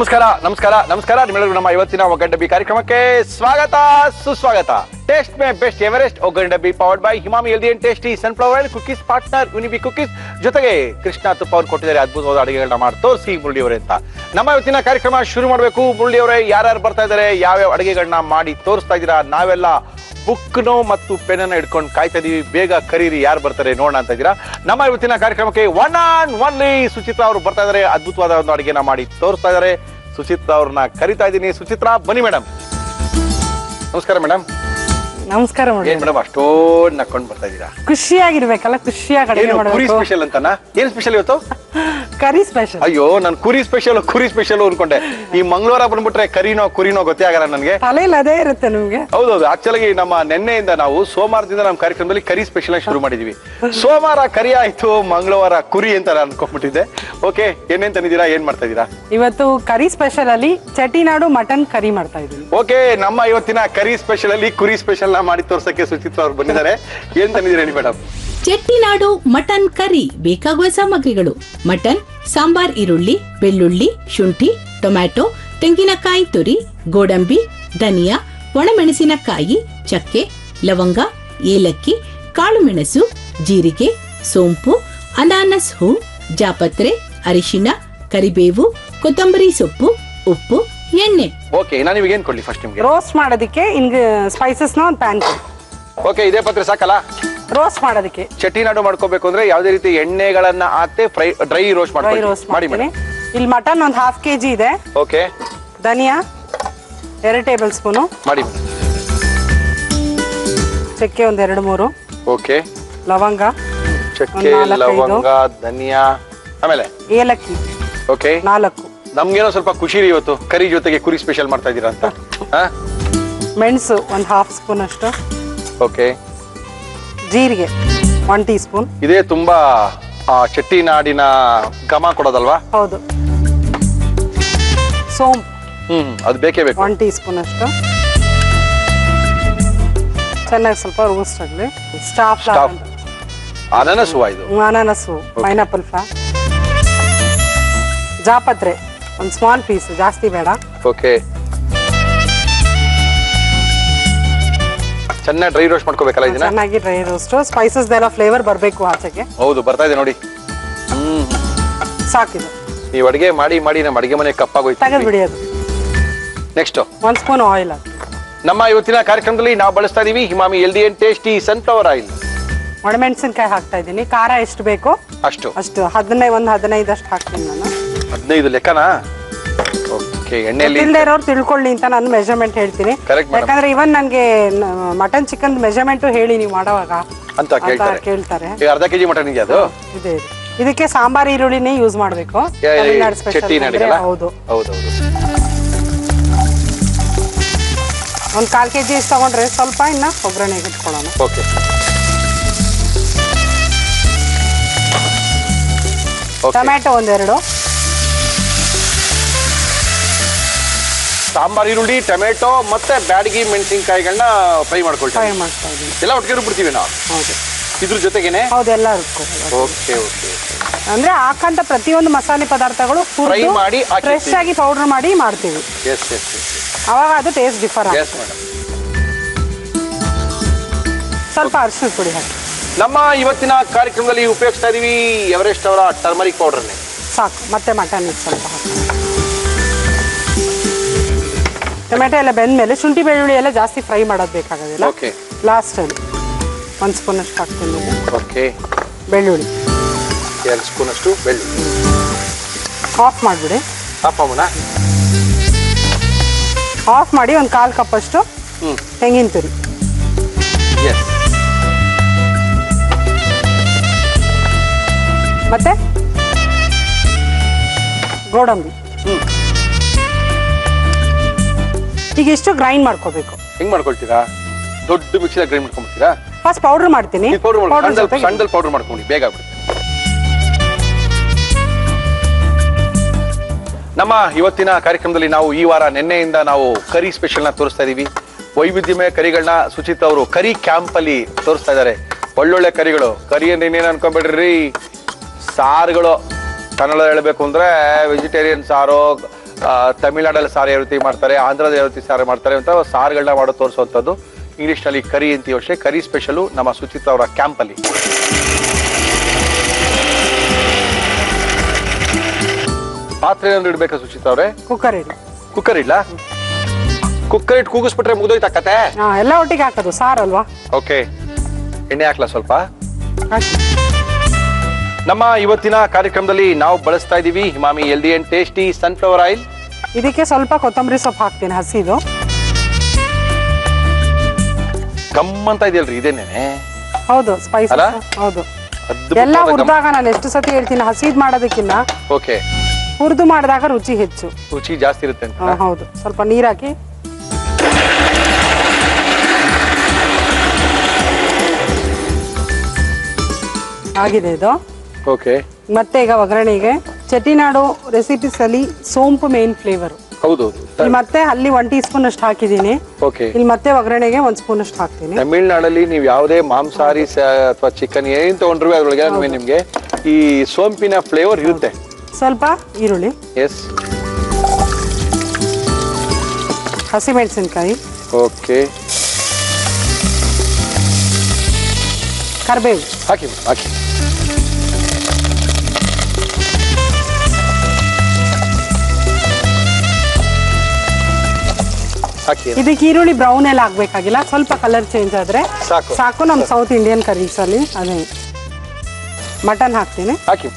ನಮಸ್ಕಾರ ನಮಸ್ಕಾರ ನಮಸ್ಕಾರ ನಿಮ್ಮೆಲ್ಲರಿಗೂ ನಮ್ಮ ಇವತ್ತಿನ ಒಗ್ಗರಣೆ ಡಬ್ಬಿ ಕಾರ್ಯಕ್ರಮಕ್ಕೆ ಸ್ವಾಗತ ಸುಸ್ವಾಗತ. Taste May best Everest Oggarane Dabbi powered by Himami healthy and tasty sunflower oil cookies partner Unibic cookies ಜೊತೆಗೆ ಕೃಷ್ಣ ತುಪ್ಪ ಅವರು ಕೊಟ್ಟಿದ್ದಾರೆ ಅದ್ಭುತವಾದ ಅಡುಗೆಗಳನ್ನ ಮಾಡಿ ತೋರಿಸಿ ಮುರಳಿ ಅವರೇ ಅಂತ. ನಮ್ಮ ಇವತ್ತಿನ ಕಾರ್ಯಕ್ರಮ ಶುರು ಮಾಡಬೇಕು. ಮುರಳಿ ಅವರೇ, ಯಾರ್ಯಾರು ಬರ್ತಾ ಇದ್ದಾರೆ, ಯಾವ್ಯಾವ ಅಡುಗೆಗಳನ್ನ ಮಾಡಿ ತೋರಿಸ್ತಾ ಇದ್ದೀರಾ? ನಾವೆಲ್ಲ ಬುಕ್ನು ಮತ್ತು ಪೆನ್ನ ಹಿಡ್ಕೊಂಡು ಕಾಯ್ತಾ ಇದೀವಿ. ಬೇಗ ಕರೀರಿ, ಯಾರು ಬರ್ತಾರೆ ನೋಡೋಣ ಅಂತ ಇದ್ದೀರಾ. ನಮ್ಮ ಇವತ್ತಿನ ಕಾರ್ಯಕ್ರಮಕ್ಕೆ ಒನ್ ಅಂಡ್ ಒನ್ಲಿ ಸುಚಿತ್ರಾ ಅವರು ಬರ್ತಾ ಇದ್ದಾರೆ. ಅದ್ಭುತವಾದ ಒಂದು ಅಡುಗೆನ ಮಾಡಿ ತೋರಿಸ್ತಾ ಇದ್ದಾರೆ. ಸುಚಿತ್ರಾ ಅವ್ರನ್ನ ಕರಿತಾ ಇದ್ದೀನಿ. ಸುಚಿತ್ರಾ, ಬನ್ನಿ ಮೇಡಮ್. ನಮಸ್ಕಾರ ಮೇಡಮ್. ನಮಸ್ಕಾರ ಮೇಡಮ್, ಅಷ್ಟೊಂದು ನಕ್ಕೊಂಡು ಬರ್ತಾ ಇದ್ದೀರಾ? ಖುಷಿಯಾಗಿರ್ಬೇಕಲ್ಲ, ಖುಷಿಯಾಗಿ ಅಡುಗೆ ಕುರಿ ಮಾಡಬೇಕು. ಸ್ಪೆಷಲ್ ಅಂತನಾ? ಏನ್ ಸ್ಪೆಷಲ್ ಇವತ್ತು? ಕರಿ ಸ್ಪೆಷಲ್. ಅಯ್ಯೋ, ನಾನು ಕುರಿ ಸ್ಪೆಷಲ್ ಅನ್ಕೊಂಡೆ. ಈ ಮಂಗಳವಾರ ಬಂದ್ಬಿಟ್ರೆ ಕುರಿನೋ ಗೊತ್ತೇ ಆಗಲ್ಲ ನನಗೆ. ತಲೆಯಲ್ಲಿ ಅದೇ ಇರುತ್ತೆ ನಿಮ್ಗೆ. ಹೌದೌದು. ಆಕ್ಚುಲಿ ನಮ್ಮ ನಿನ್ನೆಯಿಂದ ನಾವು ಸೋಮವಾರದಿಂದ ನಮ್ಮ ಕಾರ್ಯಕ್ರಮದಲ್ಲಿ ಕರಿ ಸ್ಪೆಷಲ್ ಆಗಿ ಶುರು ಮಾಡಿದೀವಿ. ಸೋಮವಾರ ಕರಿ ಆಯ್ತು, ಮಂಗಳವಾರ ಕುರಿ ಅಂತ ನಾನು ಅನ್ಕೊಂಡ್ಬಿಟ್ಟಿದ್ದೆ. ಓಕೆ, ಏನೇನ್ ತಂದಿದ್ದೀರಾ, ಏನ್ ಮಾಡ್ತಾ ಇದ್ದೀರಾ? ಇವತ್ತು ಕರಿ ಸ್ಪೆಷಲ್ ಅಲ್ಲಿ ಚೆಟ್ಟಿನಾಡು ಮಟನ್ ಕರಿ ಮಾಡ್ತಾ ಇದ್ದೀನಿ. ಓಕೆ, ನಮ್ಮ ಇವತ್ತಿನ ಕರಿ ಸ್ಪೆಷಲ್ ಅಲ್ಲಿ ಕುರಿ ಸ್ಪೆಷಲ್ ನ ಮಾಡಿ ತೋರ್ಸಕ್ಕೆ ಸುಚಿತ್ರಾ ಅವ್ರು ಬಂದಿದ್ದಾರೆ. ಏನ್ ತಂದಿದ್ದೀರಾ ಮೇಡಮ್? ಚೆಟ್ಟಿನಾಡು ಮಟನ್ ಕರಿ. ಬೇಕಾಗುವ ಸಾಮಗ್ರಿಗಳು: ಮಟನ್, ಸಾಂಬಾರ್ ಈರುಳ್ಳಿ, ಬೆಳ್ಳುಳ್ಳಿ, ಶುಂಠಿ, ಟೊಮ್ಯಾಟೊ, ತೆಂಗಿನಕಾಯಿ ತುರಿ, ಗೋಡಂಬಿ, ಧನಿಯಾ, ಒಣಮೆಣಸಿನಕಾಯಿ, ಚಕ್ಕೆ, ಲವಂಗ, ಏಲಕ್ಕಿ, ಕಾಳುಮೆಣಸು, ಜೀರಿಗೆ, ಸೋಂಪು, ಅನಾನಸ್ ಹೂ, ಜಾಪತ್ರೆ, ಅರಿಶಿನ, ಕರಿಬೇವು, ಕೊತ್ತಂಬರಿ ಸೊಪ್ಪು, ಉಪ್ಪು, ಎಣ್ಣೆ. ಓಕೆ, ನಾನು ನಿಮಗೆ ಏನ್ ಕೊಡ್ಲಿ ಫಸ್ಟ್ ನಿಮಗೆ? ರೋಸ್ಟ್ ಮಾಡೋದಕ್ಕೆ ಸ್ಪೈಸಸ್ ನ ಒಂದು ಪ್ಯಾನ್ ಕೊಡಿ. ಓಕೆ, ಇದೇ ಪಾತ್ರೆ ಸಾಕಲ್ಲ ರೋಸ್ಟ್ ಮಾಡೋದಕ್ಕೆ? ಚೆಟ್ಟಿನಾಡು ಮಾಡ್ಕೋಬೇಕು ಅಂದ್ರೆ ಯಾವ್ದೇ ರೀತಿ ಎಣ್ಣೆಗಳನ್ನ ಹಾಕಿ ಡ್ರೈ ರೋಸ್ಟ್ ಮಾಡಿ ಮಾಡ್ತೀನಿ. ಇಲ್ಲಿ ಮಟನ್ ಒಂದು 1/2 kg ಇದೆ. ಓಕೆ. ಧನಿಯಾ 2 ಟೇಬಲ್ ಸ್ಪೂನು ಮಾಡಿ. ಚಕ್ಕೆ ಒಂದು 2-3. ಓಕೆ. ಲವಂಗ, ಚಕ್ಕೆ, ಲವಂಗ, ಧನಿಯಾ, ಆಮೇಲೆ ಏಲಕ್ಕಿ ಓಕೆ 4. ನಮ್ಗೇನೋ ಸ್ವಲ್ಪ ಖುಷಿ ಇವತ್ತು ಕರಿ ಜೊತೆಗೆ ಕುರಿ ಸ್ಪೆಷಲ್ ಮಾಡ್ತಾ ಇದ್ದೀರಾ ಅಂತ. ಮೆಣಸು ಒಂದು 1/2 ಸ್ಪೂನ್ ಅಷ್ಟು. ಓಕೆ. ಜೀರಿಗೆ 1 ಟೀ ಸ್ಪೂನ್. ಇದೇ ತುಂಬಾ ಚೆಟ್ಟಿನಾಡಿನ ಘಮ ಕೊಡೋದಲ್ವಾ? ಹೌದು. ಸೋಂಪು ಅದು ಬೇಕೇ ಬೇಕು. 1 ಟೀ ಸ್ಪೂನ್ ಅಷ್ಟು. ಚೆನ್ನಾಗಿ ಸ್ವಲ್ಪ ರೋಸ್ಟ್ ಆಗಲಿ. ಸ್ಟಾಫ್ ಅನಾನಸ್ ಹೂವ, ಇದು ಅನಾನಸು, ಪೈನಾಪಲ್ ಫ್ಲಾ, ಜಾಪತ್ರೆ ಒಂದು ಸ್ಮಾಲ್ ಪೀಸ್, ಜಾಸ್ತಿ ಬೇಡ. ಓಕೆ. ಚೆನ್ನಾಗಿ ಡ್ರೈ ರೋಸ್ಟ್ ಮಾಡ್ಕೋಬೇಕಲ್ಲ ಇದನ್ನ? ಚೆನ್ನಾಗಿ ಡ್ರೈ ರೋಸ್ಟ್. ಸ್ಪೈಸಸ್ ಎಲ್ಲ ಫ್ಲೇವರ್ ಬರಬೇಕು ಆಚೆಗೆ. ಹೌದು, ಬರ್ತಾ ಇದೆ ನೋಡಿ. ಸಾಕಿದು. ನೀವು ಅಡಿಗೆ ಮಾಡಿ ಮಾಡಿ ನಮ್ಮ ಅಡಿಗೆ ಮನೆ ಕಪ್ಪಾಗೋಯ್ತು. ತೆಗೆದು ಬಿಡಿ ಅದು. ನೆಕ್ಸ್ಟ್ 1 ಸ್ಪೂನ್ ಆಯಿಲ್ ಹಾಕಿ. ನಮ್ಮ ಇವತ್ತಿನ ಕಾರ್ಯಕ್ರಮದಲ್ಲಿ ನಾವು ಬಳಸ್ತಾ ಇದೀವಿ Himami healthy and tasty sunflower oil. ಒಣಮೆಣಸಿನಕಾಯಿ ಹಾಕ್ತಾ ಇದ್ದೀನಿ. ಖಾರ ಎಷ್ಟು ಬೇಕೋ ಅಷ್ಟು. 15 ಅಷ್ಟು ಹಾಕ್ತೀನಿ ನಾನು. 15 ಲೆಕ್ಕನಾ? ಓಕೆ. ಎಣ್ಣೆಯಲ್ಲಿ ಇರೋರು ತಿಳ್ಕೊಳ್ಳಿ ಅಂತ ನಾನು ಮೆಜರ್ಮೆಂಟ್ ಹೇಳ್ತೀನಿ. ಯಾಕಂದ್ರೆ ಇವನ್ ನನಗೆ ಮಟನ್ ಚಿಕನ್ ಮೆಜರ್ಮೆಂಟ್ ಹೇಳಿ ನೀವು ಮಾಡುವಾಗ ಅಂತ ಕೇಳ್ತಾರೆ. ಅರ್ಧ ಕೆಜಿ ಮಟನ್ ಇದೆ ಅದು. ಇದೆ. ಇದಕ್ಕೆ ಸಾಂಬಾರ್ ಈರುಳ್ಳಿನೇ ಯೂಸ್ ಮಾಡಬೇಕು. ತಮಿಳ್ನಾಡು ಸ್ಪೆಷಲ್. ಹೌದು. ಒಂದು 1/4 kg ತಗೊಂಡ್ರೆ ಸ್ವಲ್ಪ ಇನ್ನ ಒಗ್ಗರಣೆ ಇಟ್ಕೊಳ್ಳೋಣ. ಓಕೆ. ಟೊಮ್ಯಾಟೊ 1-2. ಸಾಂಬಾರ್ ಈರುಳ್ಳಿ, ಟೊಮೆಟೊ ಮತ್ತೆ ಬ್ಯಾಡಗಿ ಮೆಣಸಿನಕಾಯಿಗಳನ್ನ ಫ್ರೈ ಮಾಡ್ಕೊಳ್ತೀವಿ. ಮಾಡ್ತಾ ಇದ್ದೀನಿ. ಎಲ್ಲ ಒಟ್ಟಿಗೆ ರುಬ್ಬಿಡ್ತೀವಿ ನಾವು. ಹೌದು. ಇದ್ರ ಜೊತೆಗೇನೆ? ಹೌದು, ಎಲ್ಲ ರುಬ್ಕೊಳ್ಳೋದು. Okay okay. ಅಂದ್ರೆ ಹಾಕಂತ ಪ್ರತಿಯೊಂದು ಮಸಾಲೆ ಪದಾರ್ಥಗಳು ಫ್ರೈ ಮಾಡಿ ಫ್ರೆಶ್ ಆಗಿ ಪೌಡರ್ ಮಾಡಿ ಮಾಡ್ತೀವಿ. Yes yes yes. ಅವಾಗ ಅದು ಟೇಸ್ಟ್ ಡಿಫರ್ ಆಗುತ್ತೆ. Yes madam. ಸ್ವಲ್ಪ ಅರಿಶಿನ ಪುಡಿ ಹಾಕಿ. ನಮ್ಮ ಇವತ್ತಿನ ಕಾರ್ಯಕ್ರಮದಲ್ಲಿ ಉಪಯೋಗಿಸ್ತಾ ಇದೀವಿ ಎವರೆಸ್ಟ್ ಅವರ ಟರ್ಮರಿಕ್ ಪೌಡರ್ನೇ. ಸಾಕು. ಮತ್ತೆ ಮಟನ್ ಸ್ವಲ್ಪ ಹಾಕಿ. ಟೊಮೆಟೊ ಎಲ್ಲ ಬೆಂದ್ಮೇಲೆ ಶುಂಠಿ ಬೆಳ್ಳುಳ್ಳಿ ಎಲ್ಲ ಜಾಸ್ತಿ ಫ್ರೈ ಮಾಡೋದು ಬೇಕಾಗೋದಿಲ್ಲ. ಓಕೆ. ಲಾಸ್ಟ್ ಅಲ್ಲಿ 1 ಸ್ಪೂನ್ ಅಷ್ಟು ಹಾಕ್ತೀನಿ. ಓಕೆ. ಬೆಳ್ಳುಳ್ಳಿ 2 ಸ್ಪೂನ್ ಅಷ್ಟು ಬೆಳ್ಳುಳ್ಳಿ. ಆಫ್ ಮಾಡಿಬಿಡಿ. ಆಫ್ ಮಾಡೋಣ. ಆಫ್ ಮಾಡಿ ಒಂದು 1/4 ಕಪ್ ಅಷ್ಟು ತೆಂಗಿನ ತುರಿ. ಎಸ್. ಮತ್ತೆ ಗೋಡಂಬಿ. ಈಗ ಎಷ್ಟು ಗ್ರೈಂಡ್ ಮಾಡ್ಕೋಬೇಕು? ಹೆಂಗ್ ಮಾಡ್ಕೊಳ್ತೀರಾ? ದೊಡ್ಡ ಮಿಕ್ಸಿದಾಗ ಗ್ರೈಂಡ್ ಮಾಡ್ಕೊಂಡ್ಬಿಡ್ತೀರಾ? ಫಸ್ಟ್ ಪೌಡರ್ ಮಾಡ್ತೀನಿ. ಸಣ್ಣಲ್ ಪೌಡರ್ ಮಾಡ್ಕೊಂಡು ಬೇಗ ಆಗ್ಬಿಡುತ್ತೆ. ನಮ್ಮ ಇವತ್ತಿನ ಕಾರ್ಯಕ್ರಮದಲ್ಲಿ ನಾವು ಈ ವಾರ ನಿನ್ನೆಯಿಂದ ನಾವು ಕರಿ ಸ್ಪೆಷಲ್ ನ ತೋರಿಸ್ತಾ ಇದೀವಿ. ವೈವಿಧ್ಯಮಯ ಕರಿಗಳನ್ನ ಸುಚಿತ್ ಅವರು ಕರಿ ಕ್ಯಾಂಪ್ ಅಲ್ಲಿ ತೋರಿಸ್ತಾ ಇದ್ದಾರೆ. ಒಳ್ಳೊಳ್ಳೆ ಕರಿಗಳು. ಕರಿ ಅಂದ್ರೆ ಇನ್ನೇನು ಅನ್ಕೊಂಡ್ಬಿಡ್ರಿ, ಸಾರುಗಳು. ಕನ್ನಡ ಹೇಳ್ಬೇಕು ಅಂದ್ರೆ ವೆಜಿಟೇರಿಯನ್ ಸಾರು, ತಮಿಳ್ನಾಡಲ್ಲಿ ಸಾರು ಯಾವ ರೀತಿ ಮಾಡ್ತಾರೆ, ಆಂಧ್ರದ ಯಾವ ರೀತಿ ಸಾರು ಮಾಡ್ತಾರೆ ಅಂತ ಸಾರುಗಳನ್ನ ಮಾಡೋ ತೋರಿಸುವಂಥದ್ದು. ಇಂಗ್ಲಿಷ್ ನಲ್ಲಿ ಕರಿ ಅಂತೀವಿ ಅಷ್ಟೇ. ಕರಿ ಸ್ಪೆಷಲು ನಮ್ಮ ಸುಚಿತ್ರ ಅವರ ಕ್ಯಾಂಪ್ ಅಲ್ಲಿ. ಪಾತ್ರೆ ಏನಾದ್ರು ಇಡ್ಬೇಕಾ ಸುಚಿತ್ರ ಅವ್ರೆ? ಕುಕ್ಕರ್ ಇಡಿ. ಕುಕ್ಕರ್ ಇಡ್ಲಾ? ಕುಕ್ಕರ್ ಇಟ್ಟು ಕೂಗಿಸ್ಬಿಟ್ರೆ ಮುಗ್ದೋಯ್ತಾ ಕತೆ? ಎಲ್ಲ ಒಟ್ಟಿಗೆ ಹಾಕೋದು, ಸಾರಲ್ವಾ? ಓಕೆ, ಎಣ್ಣೆ ಹಾಕ್ಲಾ ಸ್ವಲ್ಪ? ಹಾಕಿ. ನಮ್ಮ ಇವತ್ತಿನ ಕಾರ್ಯಕ್ರಮದಲ್ಲಿ ನಾವು ಬಳಸ್ತಾ ಇದೀವಿ Himami healthy and tasty sunflower oil. ಇದಕ್ಕೆ ಸ್ವಲ್ಪ ಕೊತ್ತಂಬರಿ ಸೊಪ್ಪು ಹಾಕ್ತೀನಿ, ಹಸಿದು. ಗಮ್ಮಂತ ಇದೆಯಲ್ರಿ ಇದೇನೇನೆ? ಹೌದು, ಸ್ಪೈಸ್. ಹೌದು, ಎಲ್ಲ ಹುರಿದಾಗ ನಾನು ಎಷ್ಟು ಸತಿ ಹೇಳ್ತೀನಿ, ಹಸಿದ್ ಮಾಡೋದಕ್ಕಿಂತ ಓಕೆ ಹುರಿದು ಮಾಡಿದಾಗ ರುಚಿ ಹೆಚ್ಚು, ರುಚಿ ಜಾಸ್ತಿ ಇರುತ್ತೆ ಅಂತ. ಹೌದು. ಸ್ವಲ್ಪ ನೀರ್ ಹಾಕಿ ಆಗಿದೆ ಇದು. ಓಕೆ, ಮತ್ತೆ ಈಗ ಒಗ್ಗರಣೆಗೆ ಚೆಟ್ಟಿನಾಡು ರೆಸಿಪೀಸ್ ಅಲ್ಲಿ ಸೋಂಪು ಮೇನ್ ಫ್ಲೇವರ್. ಹೌದು. ಮತ್ತೆ ಅಲ್ಲಿ 1 ಟೀ ಸ್ಪೂನ್ ಅಷ್ಟು ಹಾಕಿದೀನಿ. ಓಕೆ, ಇಲ್ಲಿ ಮತ್ತೆ ಒಗ್ಗರಣೆಗೆ 1 ಸ್ಪೂನ್ ಅಷ್ಟು ಹಾಕ್ತೀನಿ. ತಮಿಳ್ನಾಡಲ್ಲಿ ನೀವು ಯಾವುದೇ ಮಾಂಸಾಹಾರಿ ಅಥವಾ ಚಿಕನ್ ಏನ್ ತಗೊಂಡ್ರು ಅದ್ರೊಳಗೆ ನಿಮ್ಗೆ ಈ ಸೋಂಪಿನ ಫ್ಲೇವರ್ ಇರುತ್ತೆ. ಸ್ವಲ್ಪ ಈರುಳ್ಳಿ, ಎಸ್, ಹಸಿಮೆಣಸಿನಕಾಯಿ, ಓಕೆ, ಕರಿಬೇವು ಹಾಕಿ ಹಾಕಿ. ಇದಕ್ಕೆ ಈರುಳ್ಳಿ ಬ್ರೌನ್ ಎಲ್ಲ ಆಗ್ಬೇಕಾಗಿಲ್ಲ, ಸ್ವಲ್ಪ ಕಲರ್ ಚೇಂಜ್ ಆದ್ರೆ ಸಾಕು. ನಮ್ಮ ಸೌತ್ ಇಂಡಿಯನ್ ಕರೀಸ್ ಅಲ್ಲಿ ಅದೇ ಮಟನ್ ಹಾಕ್ತೀನಿ. ಹಾಕಿ.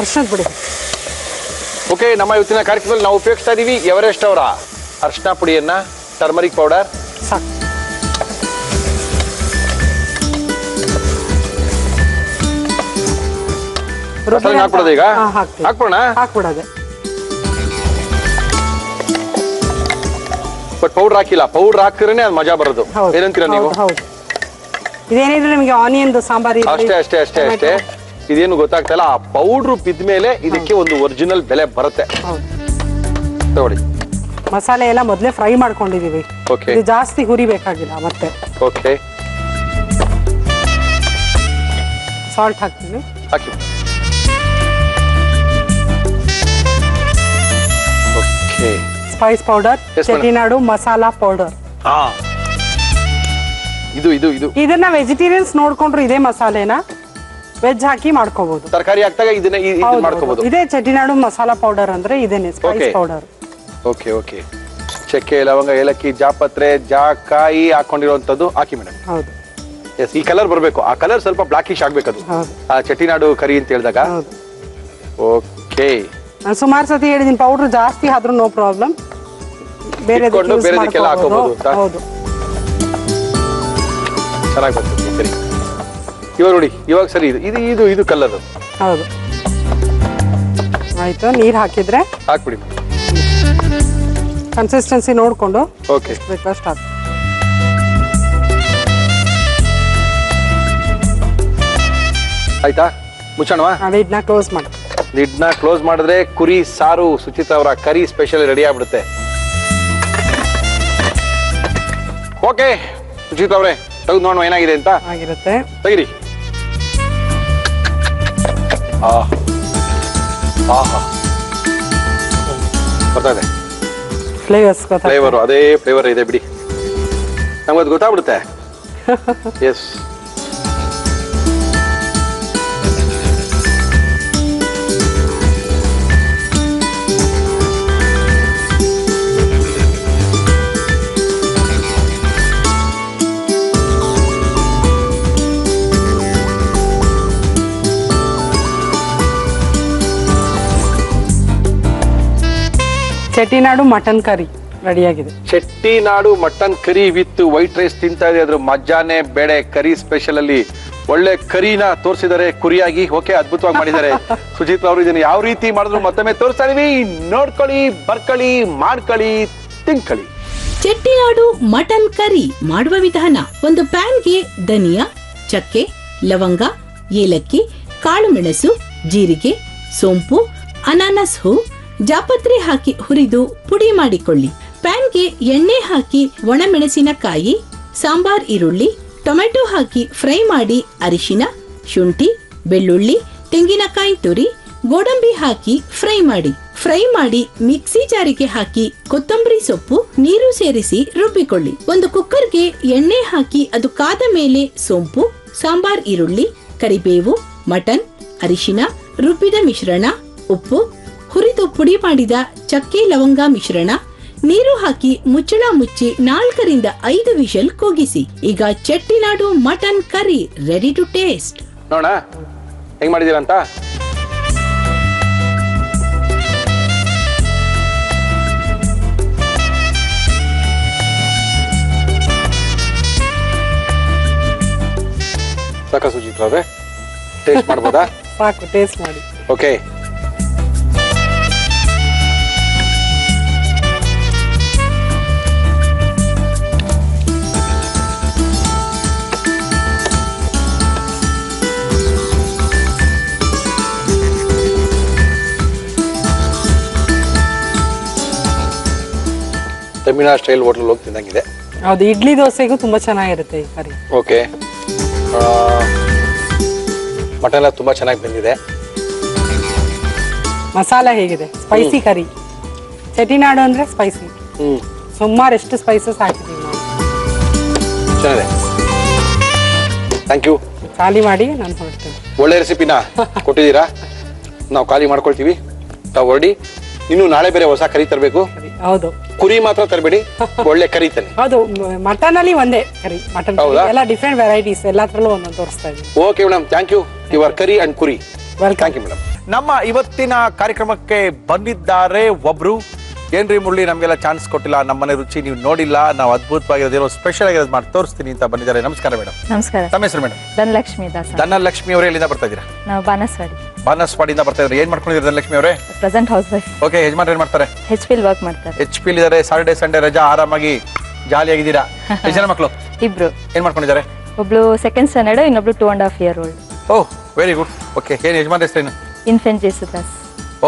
ಅರ್ಶಿಣದ ಪುಡಿ. ಓಕೆ, ನಮ್ಮ ಇವತ್ತಿನ ಕಾರ್ಯಕ್ರಮದಲ್ಲಿ ನಾವು ಉಪಯೋಗಿಸ್ತಾ ಇದೀವಿ ಎವರೆಸ್ಟ್ ಅವರ ಅರ್ಶಿನ ಪುಡಿಯನ್ನ, ಟರ್ಮರಿಕ್ ಪೌಡರ್. ಸಾಕು. ಹಾಕ್ಬಿಡೋದು ಈಗ? ಹಾಕ್ಬೋಣ? ಹಾಕ್ಬಿಡೋದೆ. ಬಟ್ ಪೌಡರ್ ಹಾಕಿಲ್ಲ. ಪೌಡರ್ ಹಾಕಿದ್ರೆ ಅದು ಮಜಾ ಬರೋದು. ಏನಂತೀರಾ ನೀವು? ಹೌದು. ಇದೇನಿದ್ರೆ ನಿಮಗೆ ಆನಿಯನ್ ಸಾಂಬಾರ್ ಅಷ್ಟೇ ಅಷ್ಟೇ ಅಷ್ಟೇ ಅಷ್ಟೇ. ಇದೇನು ಗೊತ್ತಾಗ್ತಾ ಇಲ್ಲ. ಆ ಪೌಡ್ರು ಬಿದ್ಮೇಲೆ ಇದಕ್ಕೆ ಒಂದು ಒರಿಜಿನಲ್ ಬೆಲೆ ಬರುತ್ತೆ. ತಗೊಳ್ಳಿ. ಮಸಾಲೆ ಎಲ್ಲ ಮೊದಲೇ ಫ್ರೈ ಮಾಡ್ಕೊಂಡಿದೀವಿ. ಓಕೆ, ಜಾಸ್ತಿ ಹುರಿಬೇಕಾಗಿಲ್ಲ. ಮತ್ತೆ ಓಕೆ, ಸಾಲ್ಟ್ ಹಾಕ್ತೀವಿ. ಹಾಕಿ. Okay, spice powder, Chettinad masala powder. ಇದು ಇದು ಇದು ಇದನ್ನ ವೆಜಿಟೇರಿಯನ್ಸ್ ನೋಡ್ಕೊಂಡ್ರು ಇದೇ ಮಸಾಲೆನ ವೆಜ್ ಹಾಕಿ ಮಾಡ್ಕೋಬಹುದು. ತರಕಾರಿ ಹಾಕ್ದಾಗ ಇದನ್ನ ಮಾಡ್ಕೋಬಹುದು. ಇದೇ ಚೆಟ್ಟಿನಾಡು ಮಸಾಲಾ ಪೌಡರ್ ಅಂದ್ರೆ ಇದೇನೆ ಸ್ಪೈಸ್ ಪೌಡರ್. ಓಕೆ ಓಕೆ, ಚಕ್ಕೆ, ಲವಂಗ, ಏಲಕ್ಕಿ, ಜಾಪತ್ರೆ, ಜಾಕಾಯಿ ಹಾಕೊಂಡಿರುವಂತದ್ದು ಹಾಕಿ ಮೇಡಮ್. ಹೌದು. ಎಸ್, ಈ ಕಲರ್ ಬರಬೇಕು. ಆ ಕಲರ್ ಸ್ವಲ್ಪ ಬ್ಲಾಕಿಶ್ ಆಗ್ಬೇಕದು. ಆ ಚೆಟ್ಟಿನಾಡು ಕರಿ ಅಂತ ಹೇಳಿದಾಗ. ಓಕೆ, ನಾನು ಸುಮಾರು ಸತಿ ಹೇಳಿದೀನಿ, ಪೌಡರ್ ಜಾಸ್ತಿ ಆದ್ರೂ ನೋ ಪ್ರಾಬ್ಲಮ್, ಬೇರೆದಕ್ಕೆಲ್ಲ ಹಾಕೋಬಹುದು. ಹೌದು, ಚೆನ್ನಾಗಿ ಬರ್ತದೆ ಕರಿ. ಇವಾಗ ನೋಡಿ, ಇವಾಗ ಸರಿ. ಇದು ಇದು ಇದು ಕಲರ್. ಹೌದು, ಆಯ್ತು. ನೀರ್ ಹಾಕಿದ್ರೆ ಹಾಕ್ಬಿಡಿ. ಕನ್ಸಿಸ್ಟೆನ್ಸಿ ನೋಡ್ಕೊಂಡು ಓಕೆ ಬೇಕಷ್ಟು ಹಾಕಿ. ಆಯ್ತಾ? ಮುಚ್ಚೋಣವಾ? ಲಿಡ್ನ ಕ್ಲೋಸ್ ಮಾಡಿ. ಲಿಡ್ನ ಕ್ಲೋಸ್ ಮಾಡಿದ್ರೆ ಕುರಿ ಸಾರು ಸುಚಿತಾ ಅವರ ಕರಿ ಸ್ಪೆಷಲ್ ರೆಡಿ ಆಗ್ಬಿಡುತ್ತೆ. ಓಕೆ ಸುಚಿತಾ ಅವರೇ, ತೆಗೆದು ನೋಡೋಣ ಏನಾಗಿದೆ ಅಂತ. ಆಗಿರುತ್ತೆ, ತೆಗಿರಿ. ಬರ್ತಾ ಇದೆ ಫ್ಲೇವರ್. ಅದೇ ಫ್ಲೇವರ್ ಇದೆ ಬಿಡಿ, ನಮ್ಗದು ಗೊತ್ತಾಗ್ಬಿಡುತ್ತೆ. ಎಸ್, ಚೆಟ್ಟಿನಾಡು ಮಟನ್ ಕರಿ ರೆಡಿಯಾಗಿದೆ. Chettinad mutton curry with white rice ತಿಂತಾ ಇದೆ. ಅದ್ರ ಮಜ್ಜಾನೆ ಬೇಳೆ. ಕರಿ ಸ್ಪೆಷಲ್ ಅಲ್ಲಿ ಒಳ್ಳೆ ಕರಿನ ತೋರಿಸಿದ್ದಾರೆ ಕುರಿಯಾಗಿ. ಓಕೆ, ಅದ್ಭುತವಾಗಿ ಮಾಡಿದ್ದಾರೆ ಸುಜಿತ್ ಅವರು. ಇದನ್ನ ಯಾವ ರೀತಿ ಮಾಡಿದ್ರು ಮತ್ತೊಮ್ಮೆ ತೋರಿಸ್ತಾ ಇದೀವಿ. ನೋಡ್ಕೊಳ್ಳಿ, ಬರ್ಕೊಳ್ಳಿ, ಮಾಡ್ಕೊಳ್ಳಿ, ತಿನ್ಕೊಳ್ಳಿ. ಚೆಟ್ಟಿನಾಡು ಮಟನ್ ಕರಿ ಮಾಡುವ ವಿಧಾನ: ಒಂದು ಪ್ಯಾನ್ಗೆ ಧನಿಯಾ, ಚಕ್ಕೆ, ಲವಂಗ, ಏಲಕ್ಕಿ, ಕಾಳು ಮೆಣಸು, ಜೀರಿಗೆ, ಸೋಂಪು, ಅನಾನಸ್ ಹೂ, ಜಾಪತ್ರೆ ಹಾಕಿ ಹುರಿದು ಪುಡಿ ಮಾಡಿಕೊಳ್ಳಿ. ಪ್ಯಾನ್ಗೆ ಎಣ್ಣೆ ಹಾಕಿ ಒಣಮೆಣಸಿನಕಾಯಿ, ಸಾಂಬಾರ್ ಈರುಳ್ಳಿ, ಟೊಮೆಟೊ ಹಾಕಿ ಫ್ರೈ ಮಾಡಿ ಅರಿಶಿನ, ಶುಂಠಿ, ಬೆಳ್ಳುಳ್ಳಿ, ತೆಂಗಿನಕಾಯಿ ತುರಿ, ಗೋಡಂಬಿ ಹಾಕಿ ಫ್ರೈ ಮಾಡಿ ಮಿಕ್ಸಿ ಜಾರಿಗೆ ಹಾಕಿ ಕೊತ್ತಂಬರಿ ಸೊಪ್ಪು, ನೀರು ಸೇರಿಸಿ ರುಬ್ಬಿಕೊಳ್ಳಿ. ಒಂದು ಕುಕ್ಕರ್ಗೆ ಎಣ್ಣೆ ಹಾಕಿ ಅದು ಕಾದ ಮೇಲೆ ಸೋಂಪು, ಸಾಂಬಾರ್ ಈರುಳ್ಳಿ, ಕರಿಬೇವು, ಮಟನ್, ಅರಿಶಿನ, ರುಬ್ಬಿದ ಮಿಶ್ರಣ, ಉಪ್ಪು, ಹುರಿದು ಪುಡಿ ಮಾಡಿದ ಚಕ್ಕೆ ಲವಂಗ ಮಿಶ್ರಣ, ನೀರು ಹಾಕಿ ಮುಚ್ಚಳ ಮುಚ್ಚಿ 4 ರಿಂದ 5 ವಿಷಲ್ ಕೂಗಿಸಿ. ಈಗ Chettinad mutton curry ready to taste. ನೋಡ ಹೆಂಗ್ ಮಾಡಿದೀರ ಅಂತ. ಸಾಕ ಸುಜಿತ್ರ ಅವ್ರೆ, ಟೇಸ್ಟ್ ಮಾಡ್ಬೋದಾ? ಸಾಕು, ಟೇಸ್ಟ್ ಮಾಡಿ. ಓಕೆ, ತಮಿಳ್ನಾಡು ಸ್ಟೈಲ್ ಹೋಟೆಲ್ ಹೋಗಿ ತಿನ್ನಂಗಿದೆ. ಹೌದು, ಇಡ್ಲಿ ದೋಸೆಗೂ ತುಂಬಾ ಚೆನ್ನಾಗಿರುತ್ತೆ ಈ ಕರಿ. ಓಕೆ, ಮಟನ್ ಎಲ್ಲ ತುಂಬಾ ಚೆನ್ನಾಗಿ ಬಂದಿದೆ. ಮಸಾಲ ಹೇಗಿದೆ? ಸ್ಪೈಸಿ ಕರಿ. ಚೆಟ್ಟಿನಾಡು ಅಂದ್ರೆ ಸ್ಪೈಸಿ. ಸುಮಾರು ಎಷ್ಟು ಸ್ಪೈಸಸ್ ಹಾಕಿದೀವಿ ನಾವು. ಚೆನ್ನಾಗಿದೆ, ಥ್ಯಾಂಕ್ ಯು. ಖಾಲಿ ಮಾಡಿ ನಾನು ಹೊರಡ್ತೇನೆ. ಒಳ್ಳೆ ರೆಸಿಪಿನ ಕೊಟ್ಟಿದ್ದೀರಾ, ನಾವು ಖಾಲಿ ಮಾಡ್ಕೊಳ್ತೀವಿ. ತಾವು ಹೊರಡಿ. ಇನ್ನು ನಾಳೆ ಬೇರೆ ಹೊಸ ಕರಿ ತರಬೇಕು. ಹೌದು, ಕುರಿ ಮಾತ್ರ ತರಬೇಡಿ, ಒಳ್ಳೆ ಕರಿ ತನ್ನಿ. ಹೌದು, ಮಟನ್ ಅಲ್ಲಿ ಒಂದೇ ಕರಿ. ಮಟನ್ ಎಲ್ಲ ಡಿಫ್ರೆಂಟ್ ವೆರೈಟೀಸ್, ಎಲ್ಲತ್ರಲ್ಲೂ ಒಂದೊಂದು ತೋರಿಸ್ತಾ ಇದ್ದೀನಿ. Okay madam, thank you. Your curry and ಕುರಿ. ವೆಲ್ಕಮ್. Thank you madam. ನಮ್ಮ ಇವತ್ತಿನ ಕಾರ್ಯಕ್ರಮಕ್ಕೆ ಬಂದಿದ್ದಾರೆ ಒಬ್ರು. ಏನ್ರಿ ಮುರಳಿ, ನಮ್ಗೆಲ್ಲ ಚಾನ್ಸ್ ಕೊಟ್ಟಿಲ್ಲ, ನಮ್ಮನೆ ರುಚಿ ನೀವು ನೋಡಿಲ್ಲ, ನಾವು ಅದ್ಭುತವಾಗಿರೋದೇನೋ ಸ್ಪೆಷಲ್ ಆಗಿರೋದು ಮಾಡಿ ತೋರಿಸ್ತೀನಿ ಅಂತ ಬಂದಿದ್ದಾರೆ. ನಮಸ್ಕಾರ ಮೇಡಮ್. ನಮಸ್ಕಾರ. ತಮ್ಮ ಹೆಸರು ಮೇಡಮ್? ಧನಲಕ್ಷ್ಮಿ ದಾಸ್. ಧನಲಕ್ಷ್ಮಿ ಅವರೇ, ಎಲ್ಲಿಂದ ಬರ್ತಾ ಇದ್ದೀರಾ? ನಾವು ಬಾನಸ್ವಾಡಿ. ಬಾನಸ್ವಾಡಿಯಿಂದ ಬರ್ತಾ ಇದ್ದಾರೆ. ಏನ್ ಮಾಡ್ಕೊಂಡಿದ್ದೀರಾ ಧನಲಕ್ಷ್ಮಿ ಅವರೇ? Present house wife. ಓಕೆ, ಯಜಮಾನ್ರು ಏನ್ ಮಾಡ್ತಾರೆ? HP ವರ್ಕ್ ಮಾಡ್ತಾರೆ. HP ಇದ್ದಾರೆ. ಸಾಟರ್ಡೆ ಸಂಡೇ ರಜಾ, ಆರಾಮಾಗಿ ಜಾಲಿಯಾಗಿದ್ದೀರಾ. ಎಷ್ಟು ಜನ ಮಕ್ಕಳು? ಇಬ್ರು. ಏನ್ ಮಾಡ್ಕೊಂಡಿದ್ದಾರೆ? ಒಬ್ಳು 2nd ಸ್ಟ್ಯಾಂಡರ್ಡ್, ಇನ್ನೊಬ್ಳು 2.5 year old. ಓಹ್, ವೆರಿ ಗುಡ್. ಓಕೆ, ಏನ್ ಯಜಮಾನ್ ಹೆಸರೇನು? ಇನ್ಫೆಂಟ್ ಜೇಸುದಾಸ್.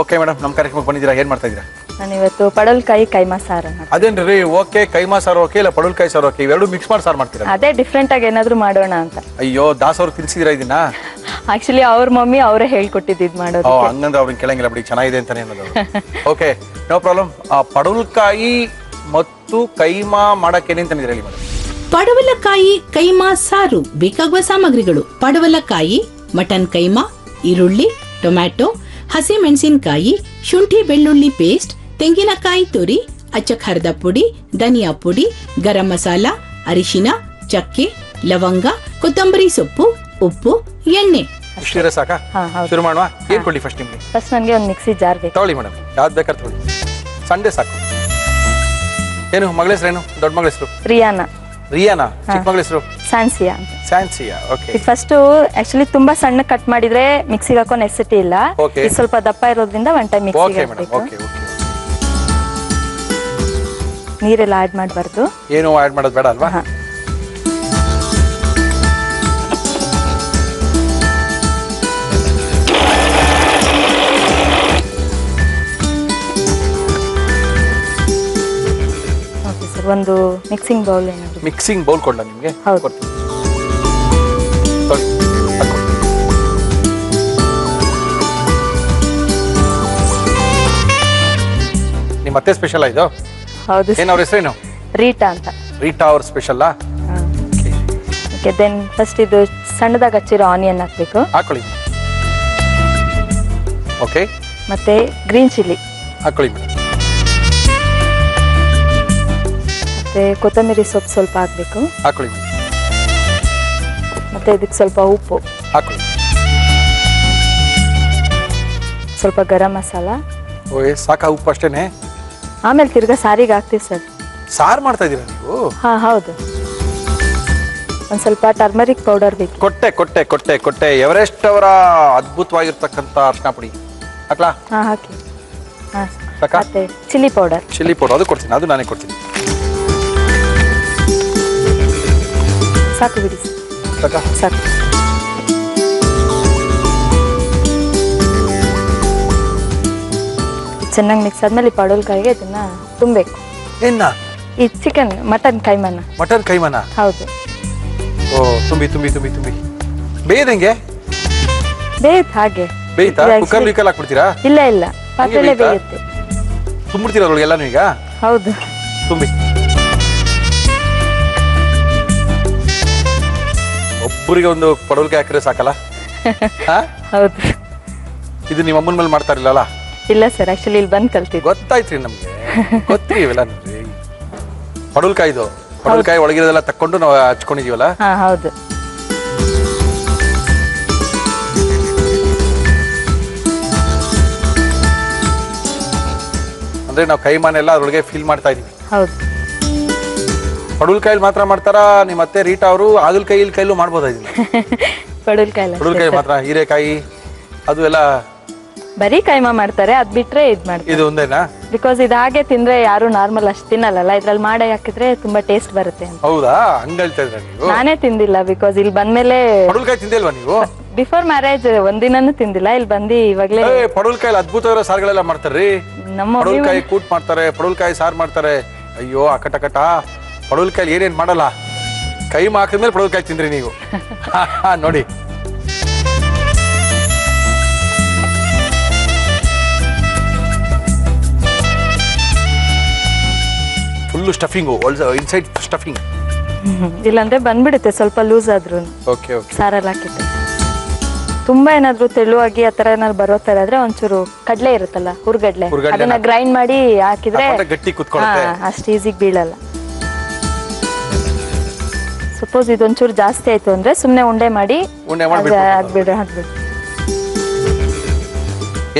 ಓಕೆ ಮೇಡಮ್, ನಮ್ಮ ಕಾರ್ಯಕ್ರಮಕ್ಕೆ ಬಂದಿದ್ದೀರಾ, ಏನ್ ಮಾಡ್ತಾ ಇದ್ದೀರಾ? ನಾನು ಇವತ್ತು ಪಡವಲಕಾಯಿ ಕೈಮಾ ಸಾರು ಮಾಡ್ತೀನಿ. ಅದೇನ್ರಿ? ಓಕೆ, ಕೈಮಾ ಸಾರು ಓಕೆ, ಇಲ್ಲ ಪಡವಲಕಾಯಿ ಸಾರು ಓಕೆ, ಇವೆರಡು ಮಿಕ್ಸ್ ಮಾಡಿ ಸಾರು ಮಾಡ್ತೀರಾ? ಅದೇ ಡಿಫ್ರೆಂಟ್ ಆಗಿ ಏನಾದ್ರು ಮಾಡೋಣ ಅಂತ. ಅಯ್ಯೋ, ದಾಸ್ ಅವ್ರು ತಿನ್ಸಿದಿರಾ ಇದನ್ನ? ಆಕ್ಚುಲಿ ಅವ್ರ ಮಮ್ಮಿ ಅವರೇ ಹೇಳ್ಕೊಟ್ಟಿದ್ದು ಇದು ಮಾಡೋದು. ಹಂಗಂದ್ರೆ ಅವ್ರನ್ನ ಕೇಳಂಗಿಲ್ಲ ಬಿಡಿ, ಚೆನ್ನಾಗಿದೆ ಅಂತಾನೆ ಅನ್ನೋದು. Okay, no problem. ಪಡವಲಕಾಯಿ ಮತ್ತು ಕೈಮಾ ಮಾಡಕ್ಕೆ ಏನೇನು ತಂದಿದ್ದೀರಾ ಹೇಳಿ ಮೇಡಮ್? ಪಡವಲಕಾಯಿ ಕೈಮಾ ಸಾರು ಬೇಕಾಗುವ ಸಾಮಗ್ರಿಗಳು: ಪಡವಲಕಾಯಿ, ಮಟನ್ ಕೈಮಾ, ಈರುಳ್ಳಿ, ಟೊಮ್ಯಾಟೊ, ಹಸಿ ಮೆಣಸಿನಕಾಯಿ, ಶುಂಠಿ ಬೆಳ್ಳುಳ್ಳಿ ಪೇಸ್ಟ್, ತೆಂಗಿನಕಾಯಿ ತುರಿ, ಅಚ್ಚ ಖಾರದ ಪುಡಿ, ಧನಿಯಾ ಪುಡಿ, ಗರಂ ಮಸಾಲ, ಅರಿಶಿನ, ಚಕ್ಕೆ, ಲವಂಗ, ಕೊತ್ತಂಬರಿ ಸೊಪ್ಪು, ಉಪ್ಪು, ಎಣ್ಣೆ. ಇಷ್ಟಿದ್ರೆ ಸಾಕಾ? ಶುರು ಮಾಡುವ. ಏನ್ ಕೊಡಿ ಫಸ್ಟ್ ನಿಮ್ಗೆ? ಫಸ್ಟ್ ನನಗೆ ಒಂದು ಮಿಕ್ಸಿ ಜಾರ್ ಬೇಕು. ತಗೊಳ್ಳಿ ಮೇಡಮ್, ಯಾವ್ದು ಬೇಕಾದ್ರೆ ತಗೊಳ್ಳಿ. ಸಂಡೆ ಸಾಕು. ಏನು ಮಗಳ ಹೆಸರೇನು? ದೊಡ್ಡ ಮಗಳ ಹೆಸರು? ರಿಯಾನಾ. ರಿಯಾನಾ. ಚಿಕ್ಕ ಮಗಳ ಹೆಸರು? ಸ್ಯಾನ್ಸಿಯಾ ಅಂತ. ಸ್ಯಾನ್ಸಿಯಾ. ಓಕೆ. ಫಸ್ಟ್ ಆಕ್ಚುಲಿ ತುಂಬಾ ಸಣ್ಣ ಕಟ್ ಮಾಡಿದ್ರೆ ಮಿಕ್ಸಿಗೆ ಹಾಕೋ ನೆಸೆಸಿಟಿ ಇಲ್ಲ. ಇದು ಸ್ವಲ್ಪ ದಪ್ಪ ಇರೋದ್ರಿಂದ ಒನ್ ಟೈಮ್ ಮಿಕ್ಸಿಗೆ ಹಾಕಬೇಕು. Okay okay. ನೀರೆಲ್ಲ ಆಡ್ ಮಾಡಬಾರ್ದು. ಏನು ಆಡ್ ಮಾಡೋದು ಬೇಡ ಅಲ್ವಾ? ಓಕೆ ಸರ್, ಒಂದು ಮಿಕ್ಸಿಂಗ್ ಬೌಲ್ ಏನಾದ್ರು. ಮಿಕ್ಸಿಂಗ್ ಬೌಲ್ ಕೊಡ್ಲಾ ನಿಮಗೆ? ಹೌದು. ನಿಮ್ಮ ಮತ್ತೆ ಸ್ಪೆಷಲ್ ಇದು? ಹೌದು. ಏನು ಅವ್ರ ಹೆಸರೇನು? ರೀಟಾ ಅಂತ. ರೀಟಾ ಅವ್ರ ಸ್ಪೆಷಲ್. ಓಕೆ, ದೆನ್ ಫಸ್ಟ್ ಇದು ಸಣ್ಣದಾಗಿ ಹಚ್ಚಿರೋ ಆನಿಯನ್ ಹಾಕಬೇಕು. ಹಾಕೊಳ್ಳಿ. ಓಕೆ. ಮತ್ತೆ ಗ್ರೀನ್ ಚಿಲ್ಲಿ ಹಾಕೊಳ್ಳಿ ಮೇಡಮ್. ಮತ್ತೆ ಕೊತ್ತಂಬರಿ ಸೊಪ್ಪು ಸ್ವಲ್ಪ ಹಾಕಬೇಕು. ಹಾಕೊಳ್ಳಿ ಮೇಡಮ್. ಮತ್ತೆ ಇದಕ್ಕೆ ಸ್ವಲ್ಪ ಉಪ್ಪು ಹಾಕೊಳ್ಳಿ. ಸ್ವಲ್ಪ ಗರಂ ಮಸಾಲ. ಓಯ್, ಸಾಕಾ ಉಪ್ಪು ಅಷ್ಟೇನೆ? ಆಮೇಲೆ ತಿರ್ಗಾ ಸಾರಿಗೆ ಹಾಕ್ತೀವಿ ಸರ್. ಸಾರು ಮಾಡ್ತಾ ಇದ್ದೀರಾ ನೀವು? ಹಾ ಹೌದು. ಒಂದ್ ಸ್ವಲ್ಪ ಟರ್ಮರಿಕ್ ಪೌಡರ್ ಬೇಕು. ಕೊಟ್ಟೆ ಕೊಟ್ಟೆ ಕೊಟ್ಟೆ ಕೊಟ್ಟೆ ಎವರೆಸ್ಟ್ ಅವರ ಅದ್ಭುತವಾಗಿರ್ತಕ್ಕಂಥ ಅರ್ಶಿನ ಪುಡಿ ಹಾಕ್ಲಾ? ಹಾ ಹಾಕಿ. ಹಾ ಸಾಕಾ? ಮತ್ತೆ ಚಿಲ್ಲಿ ಪೌಡರ್. ಚಿಲ್ಲಿ ಪೌಡರ್ ಅದು ಕೊಡ್ತೀನಿ, ಅದು ನಾನೇ ಕೊಡ್ತೀನಿ. ಸಾಕು ಬಿಡಿ. ಸಾಕಾ? ಸಾಕು. ಚೆನ್ನಾಗಿ ಮಿಕ್ಸ್ ಆದ್ಮೇಲೆ ಪಡವಲಕಾಯಿಗೆ ಇದನ್ನ ತುಂಬಬೇಕು. ಏನ ಈ ಚಿಕನ್ ಮಟನ್ ಕೈಮನ. ಮಟನ್ ಕೈಮನ? ಹೌದು. ಓ ತುಂಬಿ ತುಂಬಿ ತುಂಬಿ ತುಂಬಿ ಬೇಯ್ದಂಗೆ ಬೇಯುತ್ತೆ ಹಾಗೆ. ಬೇಯ್ತಾ? ಕುಕ್ಕರ್ ವಿಕಲ್ ಹಾಕ್ಬಿಡ್ತೀರಾ? ಇಲ್ಲ ಇಲ್ಲ, ಪಾತ್ರೆಲ್ಲೇ ಬೇಯುತ್ತೆ. ತುಂಬಿಡ್ತೀರಾ ಅದ್ರೊಳಗೆ ಎಲ್ಲಾನು ಈಗ? ಹೌದು. ತುಂಬಿ. ಒಬ್ಬರಿಗೆ ಒಂದು ಪಡವಲ್ಕಾಯಿ ಹಾಕಿದ್ರೆ ಸಾಕಲ್ಲ? ಹೌದು. ಇದು ನಿಮ್ಮ ಅಮ್ಮನ ಮೇಲೆ ಮಾಡ್ತಾ ಇರಲಿಲ್ಲ? ಇಲ್ಲ ಸರ್, ಆಕ್ಚುಲಿ ಇಲ್ಲಿ ಬಂದು ಕಲ್ತಿದ್ದು. ಗೊತ್ತಾಯ್ತ್ರಿ ನಮ್ಗೆ, ಗೊತ್ತ್ರಿ ಇವೆಲ್ಲ ನೋಡ್ರಿ. ಪಡವಲ್ಕಾಯಿದು ಪಡವಲ್ಕಾಯಿ ಒಳಗಿರೋದೆಲ್ಲ ತಕ್ಕೊಂಡು ನಾವು ಹಚ್ಕೊಂಡಿದೀವಲ್ಲ. ಹಾ ಹೌದು. ಅಂದ್ರೆ ನಾವು ಕೈಮಾನೆಲ್ಲ ಅದ್ರೊಳಗೆ ಫೀಲ್ ಮಾಡ್ತಾ ಇದೀವಿ. ಹೌದು. ಪಡವಲ್ಕಾಯಿ ಮಾತ್ರ ಮಾಡ್ತಾರಾ ನಿಮ್ಮ ಅತ್ತೆ ರೀಟಾ ಅವರು? ಹಾಗಲಕಾಯಿ ಕೈಲೂ ಮಾಡ್ಬೋದಾಗಿಲ್ಲ? ಪಡವಲ್ಕಾಯಿ ಮಾತ್ರ, ಹೀರೆಕಾಯಿ ಅದು ಎಲ್ಲ ಬರೀ ಕೈಮಾ ಮಾಡ್ತಾರೆ, ಅದ್ ಬಿಟ್ರೆ ಇದ್ ಮಾಡ್ತಾರೆ. ಇದು ಒಂದೇನಾ? ಬಿಕಾಸ್ ಇದು ಹಾಗೆ ತಿಂದ್ರೆ ಯಾರು ನಾರ್ಮಲ್ ಅಷ್ಟು ತಿನ್ನಲ್ಲ, ಇದ್ರಲ್ಲಿ ಮಾಡಿ ಹಾಕಿದ್ರೆ ತುಂಬಾ ಟೇಸ್ಟ್ ಬರುತ್ತೆ ಅಂತ. ಹೌದಾ? ಹಂಗ ಹೇಳ್ತಾ ಇದ್ರ ನೀವು? ನಾನೇ ತಿಂದಿಲ್ಲ, ಬಿಕಾಸ್ ಇಲ್ಲಿ ಬಂದ್ಮೇಲೆ. ಪಡವಲ್ಕಾಯಿ ತಿಂದಿಲ್ವಾ ನೀವು? ಬಿಫೋರ್ ಮ್ಯಾರೇಜ್ ಒಂದಿನೂ ತಿಂದಿಲ್ಲ, ಇಲ್ಲಿ ಬಂದು ಇವಾಗ್ಲೇ. ಪಡವಲ್ಕಾಯಿ ಅದ್ಭುತವಾದ ಸಾರುಗಳೆಲ್ಲ ಮಾಡ್ತಾರ್ರಿ. ನಮ್ಮ ಪಡವಲ್ಕಾಯಿ ಕೂಟ್ ಮಾಡ್ತಾರೆ, ಪಡವಲ್ಕಾಯಿ ಸಾರು ಮಾಡ್ತಾರೆ. ಅಯ್ಯೋ ಅಕಟಕಟ, ಪಡವಲ್ಕಾಯಿ ಏನೇನ್ ಮಾಡಲ್ಲ, ಕೈಮಾ ಹಾಕಿದ್ಮೇಲೆ ಪಡವಲ್ಕಾಯಿ ತಿಂದ್ರಿ ನೀವು. ನೋಡಿ ಫುಲ್ ಸ್ಟಫಿಂಗು, ಇನ್ಸೈಡ್ ಸ್ಟಫಿಂಗ್. ಇಲ್ಲಾಂದ್ರೆ ಬಂದ್ಬಿಡುತ್ತೆ ಸ್ವಲ್ಪ ಲೂಸ್ ಆದ್ರೂ. Okay okay. ಸಾರಲ್ಲಿ ಹಾಕಿದ್ರೆ ತುಂಬಾ ಏನಾದ್ರು ತೆಳುವಾಗಿ ಆತರ ಏನಾದ್ರು ಬರೋ ತರ ಆದ್ರೆ ಒಂಚೂರು ಕಡ್ಲೆ ಇರುತ್ತಲ್ಲ, ಹುರ್ಗಡ್ಲೆ, ಅದನ್ನ ಗ್ರೈಂಡ್ ಮಾಡಿ ಹಾಕಿದ್ರೆ ಗಟ್ಟಿ ಕುತ್ಕೊಳ್ಳುತ್ತೆ, ಅಷ್ಟು ಈಸಿಗೆ ಬೀಳಲ್ಲ. ಸಪೋಸ್ ಇದೊಂಚೂರು ಜಾಸ್ತಿ ಆಯ್ತು ಅಂದ್ರೆ ಸುಮ್ನೆ ಉಂಡೆ ಮಾಡಿ ಹಾಕ್ಬಿಡ್ರಿ.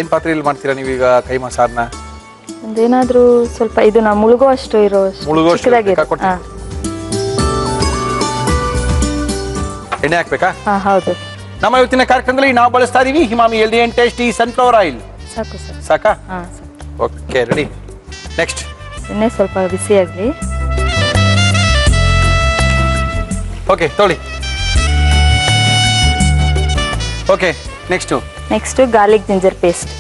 ಏನ್ ಪಾತ್ರೆಯಲ್ಲಿ ಮಾಡ್ತೀರಾ ನೀವೀಗ ಕೈಮಾ ಸಾರ್ನ? ಒಂದೇನಾದ್ರೂ ಸ್ವಲ್ಪ ಇದು ನಾವು ಮುಳುಗೋ ಅಷ್ಟು ಇರೋ ಎಣ್ಣೆ ಹಾಕ್ಬೇಕಾ? ಹೌದು. ನಮ್ಮ ಇವತ್ತಿನ ಕಾರ್ಯಕ್ರಮದಲ್ಲಿ ನಾವು ಬಳಸ್ತಾ ಇದೀವಿ Himami healthy and tasty sunflower oil. ಸಾಕು ಸರ್. ಸಾಕಾ? Okay, ready. ನೆಕ್ಸ್ಟ್ ಎಣ್ಣೆ ಸ್ವಲ್ಪ ಬಿಸಿ ಆಗ್ಲಿ. ಓಕೆ ತೊಳಿ. Okay, next garlic ginger paste.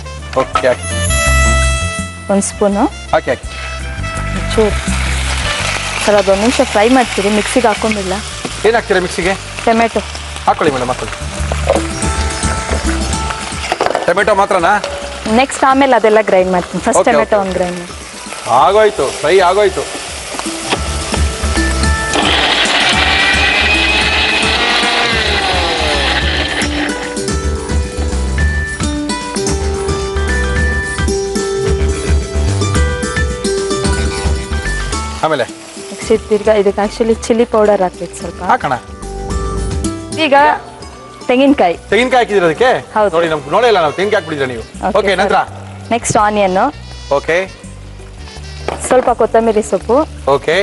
Okay, ಹಾಕಿ. 1 ಸ್ಪೂನು ಹಾಕಿ ಹಾಕಿ. ಚೂರು ಸರ್, ಅದೊಂದು ನಿಮಿಷ ಫ್ರೈ ಮಾಡ್ತೀರಿ, ಮಿಕ್ಸಿಗೆ ಹಾಕೊಂಡಿಲ್ಲ. ಏನು ಹಾಕ್ತೀರಾ ಮಿಕ್ಸಿಗೆ? ಟೊಮೆಟೊ ಹಾಕೊಳ್ಳಿ ಮೇಡಮ್, ಹಾಕೊಳ್ಳಿ. ಟೊಮೆಟೊ ಮಾತ್ರನಾ? ನೆಕ್ಸ್ಟ್ ಆಮೇಲೆ ಅದೆಲ್ಲ ಗ್ರೈಂಡ್ ಮಾಡ್ತೀನಿ. ಫಸ್ಟ್ ಟೊಮೆಟೊ ಒಂದು ಗ್ರೈಂಡ್ ಮಾಡಿ. ಆಗೋಯ್ತು, ಫ್ರೈ ಆಗೋಯ್ತು. ಆಮೇಲೆ ನೆಕ್ಸ್ಟ್ ಇದಕ್ಕೆ ಆಕ್ಚುಲಿ ಚಿಲ್ಲಿ ಪೌಡರ್ ಹಾಕ್ಬೇಕು ಸ್ವಲ್ಪ. ಹಾಕೋಣ. ಈಗ ತೆಂಗಿನಕಾಯಿ ಹಾಕಿದ್ರೆ ಅದಕ್ಕೆ ನೋಡಿ, ನಮ್ಗೆ ನೋಡೇ ಇಲ್ಲ ನಾವು. ತೆಂಗಿನಕಾಯಿ ಹಾಕ್ಬಿಟ್ಟಿದ್ರೆ ನೀವು. ಓಕೆ, ನಂತರ ನೆಕ್ಸ್ಟ್ ಆನಿಯನ್. ಓಕೆ, ಸ್ವಲ್ಪ ಕೊತ್ತಂಬರಿ ಸೊಪ್ಪು. ಓಕೆ,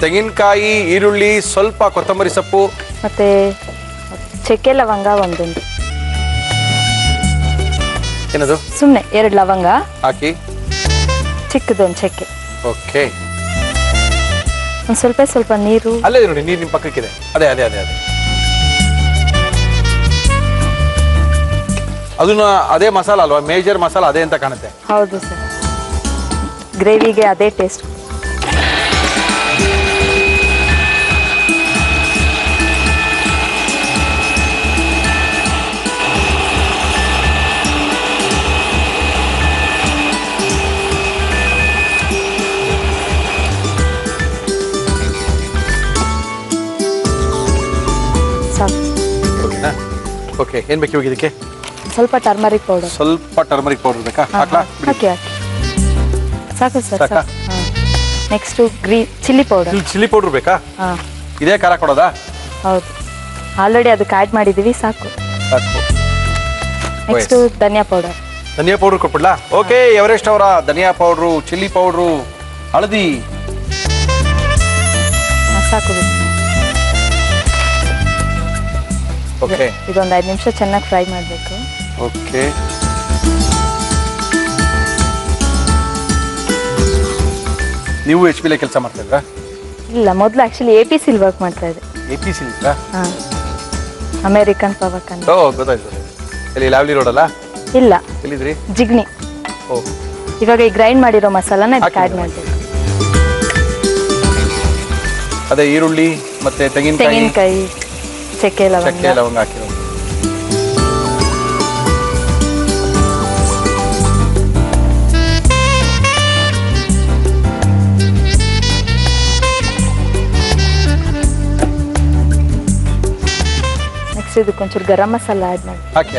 ತೆಂಗಿನಕಾಯಿ, ಈರುಳ್ಳಿ, ಸ್ವಲ್ಪ ಕೊತ್ತಂಬರಿ ಸೊಪ್ಪು, ಮತ್ತೆ ಚಕ್ಕೆ ಲವಂಗ ಒಂದೊಂದು. ಏನದು? ಸುಮ್ಮನೆ 2 ಲವಂಗ ಹಾಕಿ, ಚಿಕ್ಕದೊಂದು ಚಕ್ಕೆ. ಓಕೆ, ಒಂದು ಸ್ವಲ್ಪ ನೀರು. ಅಲ್ಲೇ ನೋಡಿ, ನೀರು ನಿಮ್ಮ ಪಕ್ಕಕ್ಕಿದೆ. ಅದೇ ಅದೇ ಅದೇ ಅದೇ ಅದನ್ನ ಅದೇ ಮಸಾಲ ಅಲ್ವಾ? ಮೇಜರ್ ಮಸಾಲ ಅದೇ ಅಂತ ಕಾಣುತ್ತೆ. ಹೌದು ಸರ್, ಗ್ರೇವಿಗೆ ಅದೇ ಟೇಸ್ಟ್. ಸಾಕು. ಓಕೆನಾ? ಓಕೆ, ಏನು ಬೇಕು ಇವಾಗ ಇದಕ್ಕೆ? ಸ್ವಲ್ಪ ಟರ್ಮರಿಕ್ ಪೌಡರ್. ಸ್ವಲ್ಪ ಟರ್ಮರಿಕ್ ಪೌಡರ್ ಬೇಕಾ? ಹಾಕ್ಲಾ? ಹಾಕಿ. ಸಾಕು ಸರ್, ಸಾಕು. Next chilli powder. Chilli powder ಬೇಕಾ? ಹಾಂ. ಇದೇ ಖಾರ ಕೊಡೋದಾ? ಹೌದು, ಆಲ್ರೆಡಿ ಅದಕ್ಕೆ ಆ್ಯಡ್ ಮಾಡಿದ್ದೀವಿ, ಸಾಕು. ನೆಕ್ಸ್ಟ್ ಧನಿಯಾ ಪೌಡರ್ ಕೊಟ್ಬಿಡ್ಲಾ? ಓಕೆ, ಎವರೆಸ್ಟ್ ಅವರ ಧನಿಯಾ ಪೌಡ್ರು, ಚಿಲ್ಲಿ ಪೌಡ್ರು, ಹಳದಿ. ಸಾಕು. ಓಕೆ, ಇದೊಂದು 5 ನಿಮಿಷ ಚೆನ್ನಾಗಿ ಫ್ರೈ ಮಾಡಬೇಕು. ಓಕೆ, ನೀವು HP ಕೆಲಸ ಮಾಡ್ತಾ ಇದ್ರಾ? ಇಲ್ಲ, ಮೊದಲು ಆಕ್ಚುಲಿ APC ವರ್ಕ್ ಮಾಡ್ತಾ ಇದ್ದೆ. APC ಇದ್ರಾ? ಹಾಂ, ಅಮೇರಿಕನ್ ಪವರ್. ಓ, ಗೊತ್ತಾಯ್ತು. ಎಲ್ಲಿ ಲಾವ್ಲಿ ರೋಡ್ ಅಲ್ಲ? ಇಲ್ಲ, ಎಲ್ಲಿದ್ರಿ? ಜಿಗ್ನಿ. ಓ, ಇವಾಗ ಈ ಗ್ರೈಂಡ್ ಮಾಡಿರೋ ಮಸಾಲಾನ ಇದಕ್ಕೆ ಆ್ಯಡ್ ಮಾಡಬೇಕು. ಅದೇ ಈರುಳ್ಳಿ ಮತ್ತೆ ತೆಂಗಿನಕಾಯಿ, ಚಕ್ಕೆ ಚಕ್ಕೆ ಲವಂಗ ಹಾಕಿರೋದು. ನೆಕ್ಸ್ಟ್ ಇದಕ್ಕೆ ಒಂಚೂರು ಗರಂ ಮಸಾಲ ಆ್ಯಡ್ ಮಾಡಿ. ಹಾಕಿ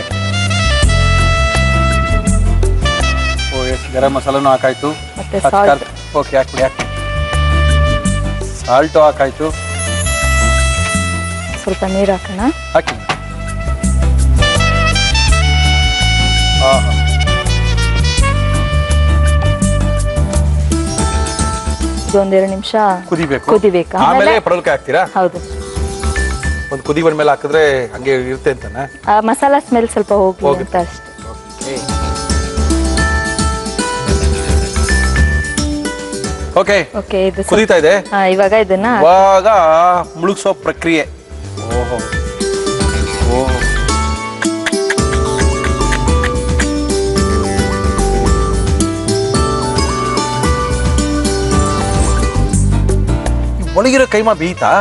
ಗರಂ ಮಸಾಲನೂ ಹಾಕಾಯ್ತು. ಮತ್ತೆ ಸಾಲ್ಟ್. ಓಕೆ ಹಾಕ್ಬಿಡಿ. ಸಾಲ್ಟು ಹಾಕಾಯ್ತು. ಸ್ವಲ್ಪ ನೀರು ಹಾಕೋಣ. ಹಾಕಿ. ಇದೊಂದೆರಡು ನಿಮಿಷ ಕುದಿಬೇಕು. ಆಮೇಲೆ ಪಡವಲಕಾಯಿ ಹಾಕ್ತೀರಾ? ಹೌದು. ಒಂದು ಕುದಿ ಬಂದ್ಮೇಲೆ ಹಾಕಿದ್ರೆ ಹಂಗೆ ಇರುತ್ತೆ ಅಂತಾನೆ. ಮಸಾಲ ಸ್ಮೆಲ್ ಸ್ವಲ್ಪ ಹೋಗ್ಲಿ ಅಂತ ಅಷ್ಟೇ. ಓಕೆ ಇದು ಕುದೀತಾ ಇದೆ. ಇವಾಗ ಇದನ್ನ ಮುಳುಗ್ಸೋ ಪ್ರಕ್ರಿಯೆ. ಓಹೋ ಒಳಗಿರೋ ಕೈಮಾ ಬೇಯುತ್ತೆ.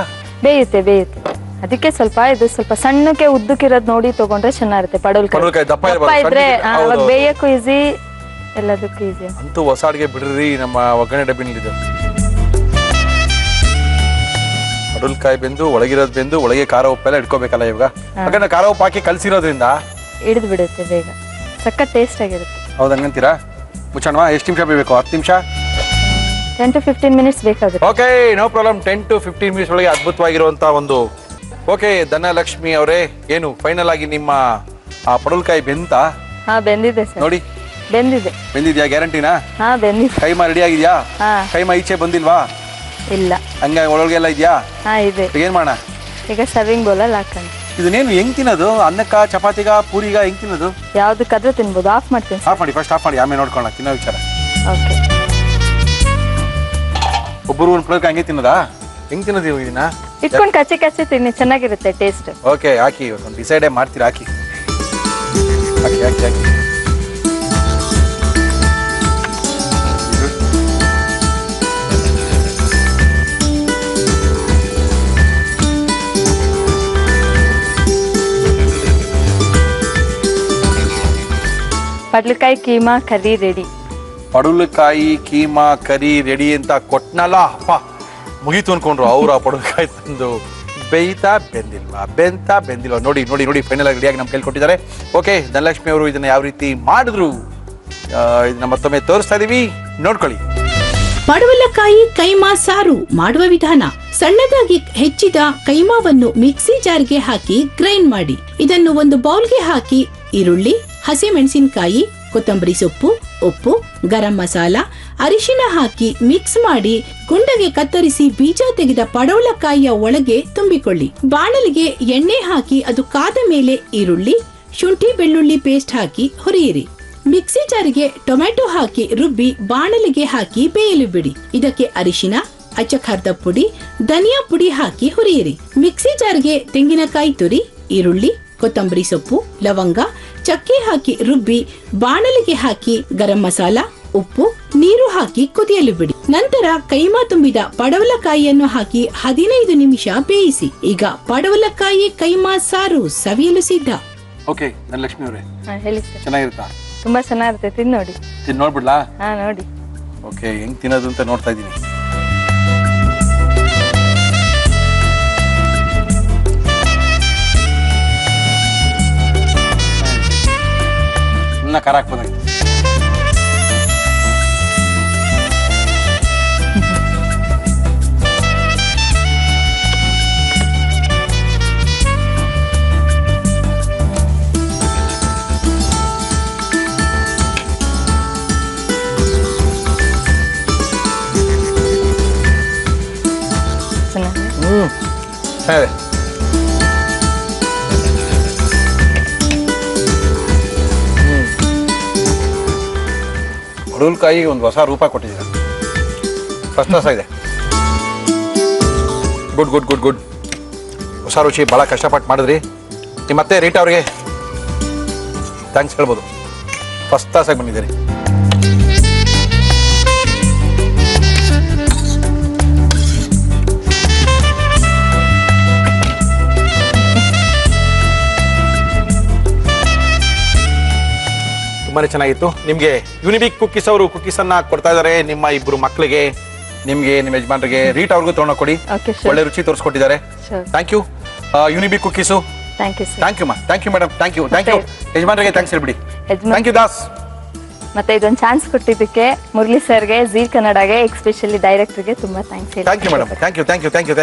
ಅದಕ್ಕೆ ಸ್ವಲ್ಪ ಸಣ್ಣಕ್ಕೆ ಉದ್ದಕ್ಕಿರೋದು ನೋಡಿ ತಗೊಂಡ್ರೆ ಚೆನ್ನಾಗಿರುತ್ತೆ. ಪಡವಲಕಾಯಿ ದಪ್ಪ ಇದ್ರೆ ಅವಾಗ ಬೇಯಕ್ಕೂ ಈಸಿ, ಎಲ್ಲದಕ್ಕೂ ಈಸಿ. ಅಂತೂ ಹೊಸ ಅಡಿಗೆ ಬಿಡ್ರಿ ನಮ್ಮ ಒಗ್ಗರಣೆ ಡಬ್ಬಿನಲ್ಲಿದೆ. ಪಡವಲಕಾಯಿ ಬೆಂದು ಒಳಗಿರೋದು ಬೆಂದು ಒಳಗೆ ಖಾರ ಉಪ್ಪೆಲ್ಲ ಇಟ್ಕೋಬೇಕಲ್ಲ ಇವಾಗ. ಯಾಕಂದ್ರೆ ಖಾರ ಉಪ್ಪು ಹಾಕಿ ಕಲಸಿರೋದ್ರಿಂದ ಹಿಡಿದು ಬಿಡುತ್ತೆ ಬೇಗ. ಸಖತ್ ಟೇಸ್ಟ್ ಆಗಿರುತ್ತೆ. ಹೌದಂಗಂತೀರಾ? ಮುಚ್ಚಣವಾ? ಎಷ್ಟು ನಿಮಿಷ ಬೇಕು? 10 ನಿಮಿಷ? 10 to 15 ಮಿನಿಟ್ಸ್ ಬೇಕಾಗುತ್ತೆ. Okay, no problem. 10 to 15 minutes ಒಳಗೆ ಅದ್ಭುತವಾಗಿರುವಂತ ಒಂದು. ಓಕೆ ಧನಲಕ್ಷ್ಮಿ ಅವರೇ, ಏನು ಫೈನಲ್ ಆಗಿ ನಿಮ್ಮ ಆ ಪಡವಲಕಾಯಿ ಬೆಂತಾ? ಬೆಂದಿದೆ ಸರ್. ನೋಡಿ ಬೆಂದಿದ್ಯಾ? ಗ್ಯಾರಂಟಿನಾ? ಬೆಂದಿದೆ. ಕೈಮಾ ರೆಡಿ ಆಗಿದ್ಯಾ? ಕೈಮಾ ಈಚೆ ಬಂದಿಲ್ವಾ? ಇಲ್ಲ. ಹಂಗ ಒಳಗೆಲ್ಲ ಇದೆಯಾ? ಇದೆ. ಏನ್ ಮಾಡೋಣ ಈಗ? ಸರ್ವಿಂಗ್ ಬೌಲಲ್ಲಿ ಹಾಕೊಂಡು. ಇದನ್ನೇನು ಹೆಂಗ್ ತಿನ್ನೋದು? ಅನ್ನಕ್ಕ, ಚಪಾತಿಗ, ಪೂರಿಗ ಹೆಂಗ್ ತಿನ್ನೋದು? ಯಾವ್ದಕ್ಕಾದ್ರೂ ತಿನ್ಬೋದು. ಆಫ್ ಮಾಡ್ತೀನಿ. ಆಫ್ ಮಾಡಿ, ಫಸ್ಟ್ ಆಫ್ ಮಾಡಿ, ಆಮೇಲೆ ನೋಡ್ಕೊಳ್ಳೋಣ ತಿನ್ನೋ ವಿಚಾರ. ಓಕೆ. ಒಬ್ಬರು ಒಂದು ಪಡವಲಕಾಯಿ ಹಂಗೆ ತಿನ್ನೋದಾ? ಹೆಂಗ್ ತಿನ್ನೋದು ಇದನ್ನ? ಇಟ್ಕೊಂಡು ಕಚ್ಚಿ ತಿನ್ನಿ, ಚೆನ್ನಾಗಿರುತ್ತೆ ಟೇಸ್ಟ್. ಓಕೆ, ಹಾಕಿ. ಒಂದು ಡಿಸೈಡೇ ಮಾಡ್ತೀರಾ? ಹಾಕಿ. ಪಡವಲಕಾಯಿ ಕೀಮಾ ಕರಿ ರೆಡಿ. ಪಡವಲಕಾಯಿ ಕೀಮಾ ಕರಿ ರೆಡಿ ಅಂತ ಕೊಟ್ನಲ್ಲ, ಅಪ್ಪ ಮುಗೀತು ಅನ್ಕೊಂಡ್ರು. ಅವ್ರ ಪಡವಲಕಾಯಿ ತಂದು ಬೆಂದಿಲ್ವಾ ನೋಡಿ ಫೈನಲ್ ಆಗಿ ರೆಡಿಯಾಗಿ ನಮ್ಮ ಕೈಲಿ ಕೊಟ್ಟಿದ್ದಾರೆ. ಓಕೆ, ಧನಲಕ್ಷ್ಮಿ ಅವರು ಇದನ್ನ ಯಾವ ರೀತಿ ಮಾಡಿದ್ರು ಇದನ್ನ ಮತ್ತೊಮ್ಮೆ ತೋರಿಸ್ತಾ ಇದೀವಿ, ನೋಡ್ಕೊಳ್ಳಿ. ಪಡವಲಕಾಯಿ ಕೈಮಾ ಸಾರು ಮಾಡುವ ವಿಧಾನ: ಸಣ್ಣದಾಗಿ ಹೆಚ್ಚಿದ ಕೈಮಾವನ್ನು ಮಿಕ್ಸಿ ಜಾರ್ಗೆ ಹಾಕಿ ಗ್ರೈಂಡ್ ಮಾಡಿ. ಇದನ್ನು ಒಂದು ಬೌಲ್ಗೆ ಹಾಕಿ ಈರುಳ್ಳಿ, ಹಸಿಮೆಣಸಿನಕಾಯಿ, ಕೊತ್ತಂಬರಿ ಸೊಪ್ಪು, ಉಪ್ಪು, ಗರಂ ಮಸಾಲ, ಅರಿಶಿನ ಹಾಕಿ ಮಿಕ್ಸ್ ಮಾಡಿ ಗುಂಡಗೆ ಕತ್ತರಿಸಿ ಬೀಜ ತೆಗೆದ ಪಡವಲಕಾಯಿಯ ಒಳಗೆ ತುಂಬಿಕೊಳ್ಳಿ. ಬಾಣಲಿಗೆ ಎಣ್ಣೆ ಹಾಕಿ ಅದು ಕಾದ ಮೇಲೆ ಈರುಳ್ಳಿ, ಶುಂಠಿ ಬೆಳ್ಳುಳ್ಳಿ ಪೇಸ್ಟ್ ಹಾಕಿ ಹುರಿಯಿರಿ. ಮಿಕ್ಸಿ ಜಾರಿಗೆ ಟೊಮೆಟೊ ಹಾಕಿ ರುಬ್ಬಿ ಬಾಣಲಿಗೆ ಹಾಕಿ ಬೇಯಲು ಬಿಡಿ. ಇದಕ್ಕೆ ಅರಿಶಿನ, ಅಚ್ಚಖಾರದ ಪುಡಿ, ಧನಿಯಾ ಪುಡಿ ಹಾಕಿ ಹುರಿಯಿರಿ. ಮಿಕ್ಸಿ ಜಾರ್ಗೆ ತೆಂಗಿನಕಾಯಿ ತುರಿ, ಈರುಳ್ಳಿ, ಕೊತ್ತಂಬರಿ ಸೊಪ್ಪು, ಲವಂಗ, ಚಕ್ಕೆ ಹಾಕಿ ರುಬ್ಬಿ ಬಾಣಲಿಗೆ ಹಾಕಿ ಗರಂ ಮಸಾಲ, ಉಪ್ಪು, ನೀರು ಹಾಕಿ ಕುದಿಯಲು ಬಿಡಿ. ನಂತರ ಕೈಮಾ ತುಂಬಿದ ಪಡವಲಕಾಯಿಯನ್ನು ಹಾಕಿ 15 ನಿಮಿಷ ಬೇಯಿಸಿ. ಈಗ ಪಡವಲಕಾಯಿ ಕೈಮಾ ಸಾರು ಸವಿಯಲು ಸಿದ್ಧ. ಓಕೆ ಧನಲಕ್ಷ್ಮಿ ಅವರೇ, ಹೇಳಿ ಸರ್. ಚೆನ್ನಾಗಿರುತ್ತಾ? ತುಂಬಾ ಚೆನ್ನಾಗಿರುತ್ತೆ. ತಿನ್ ನೋಡಿ. ನೋಡ್ಬಿಡ್ಲಾ? ನೋಡಿ. ಓಕೆ, ಹೆಂಗ್ ತಿನ್ನೋದು ಅಂತ ನೋಡ್ತಾ ಇದೀನಿ. ಖಾರ ಹಾಕ್ಬೋದಾಗಿತ್ತು. ಸರಿ, ಪಡವಲಕಾಯಿ ಒಂದು ಹೊಸ ರೂಪ ಕೊಟ್ಟಿದ್ದೀರ. ಫಸ್ಟ್ ಕ್ಲಾಸ್ ಆಗಿದೆ. ಗುಡ್. ಹೊಸ ರುಚಿ. ಭಾಳ ಕಷ್ಟಪಟ್ಟು ಮಾಡಿದ್ರಿ. ನಿಮ್ಮ ಮತ್ತೆ ರೀಟಾ ಅವ್ರಿಗೆ ಥ್ಯಾಂಕ್ಸ್ ಹೇಳ್ಬೋದು. ಫಸ್ಟ್ ಕ್ಲಾಸ್ ಆಗಿ ಬಂದಿದ್ದೀರಿ. ತುಂಬಾನೇ ಚೆನ್ನಾಗಿತ್ತು. ನಿಮ್ಗೆ ಯುನಿಬಿಕ್ ಕುಕ್ಕೀಸ್ ಅವರು ಕುಕ್ಕೀಸ್ ಅನ್ನ ಕೊಡ್ತಾ ಇದಾರೆ. ನಿಮ್ಮ ಇಬ್ರು ಮಕ್ಕಳಿಗೆ, ನಿಮ್ಗೆ, ನಿಮ್ಮ ಯಜಮಾನ್ರಿಗೆ, ರೀಟ್ ಅವ್ರಿಗೂ ತಗೊಂಡೋಗಿ ಕೊಡಿ. ಒಳ್ಳೆ ರುಚಿ ತೋರಿಸ್ಕೊಟ್ಟಿದ್ದಾರೆ. Thank you Unibic cookies. Thank you thank you thank you madam. Thank you ಯಜಮಾನ್ರಿಗೆ ಥ್ಯಾಂಕ್ಸ್ ಹೇಳ್ಬಿಡಿ. Thank you Das. ಮತ್ತೆ ಇದೊಂದು ಚಾನ್ಸ್ ಕೊಟ್ಟಿದ್ದಕ್ಕೆ ಮುರಳಿ ಸರ್ಗೆ, ಜೀ ಕನ್ನಡಗೆ, ಎಸ್ಪೆಷಲಿ ಡೈರೆಕ್ಟರ್ಗೆ ತುಂಬಾ thanks. Thank you madam. Thank you.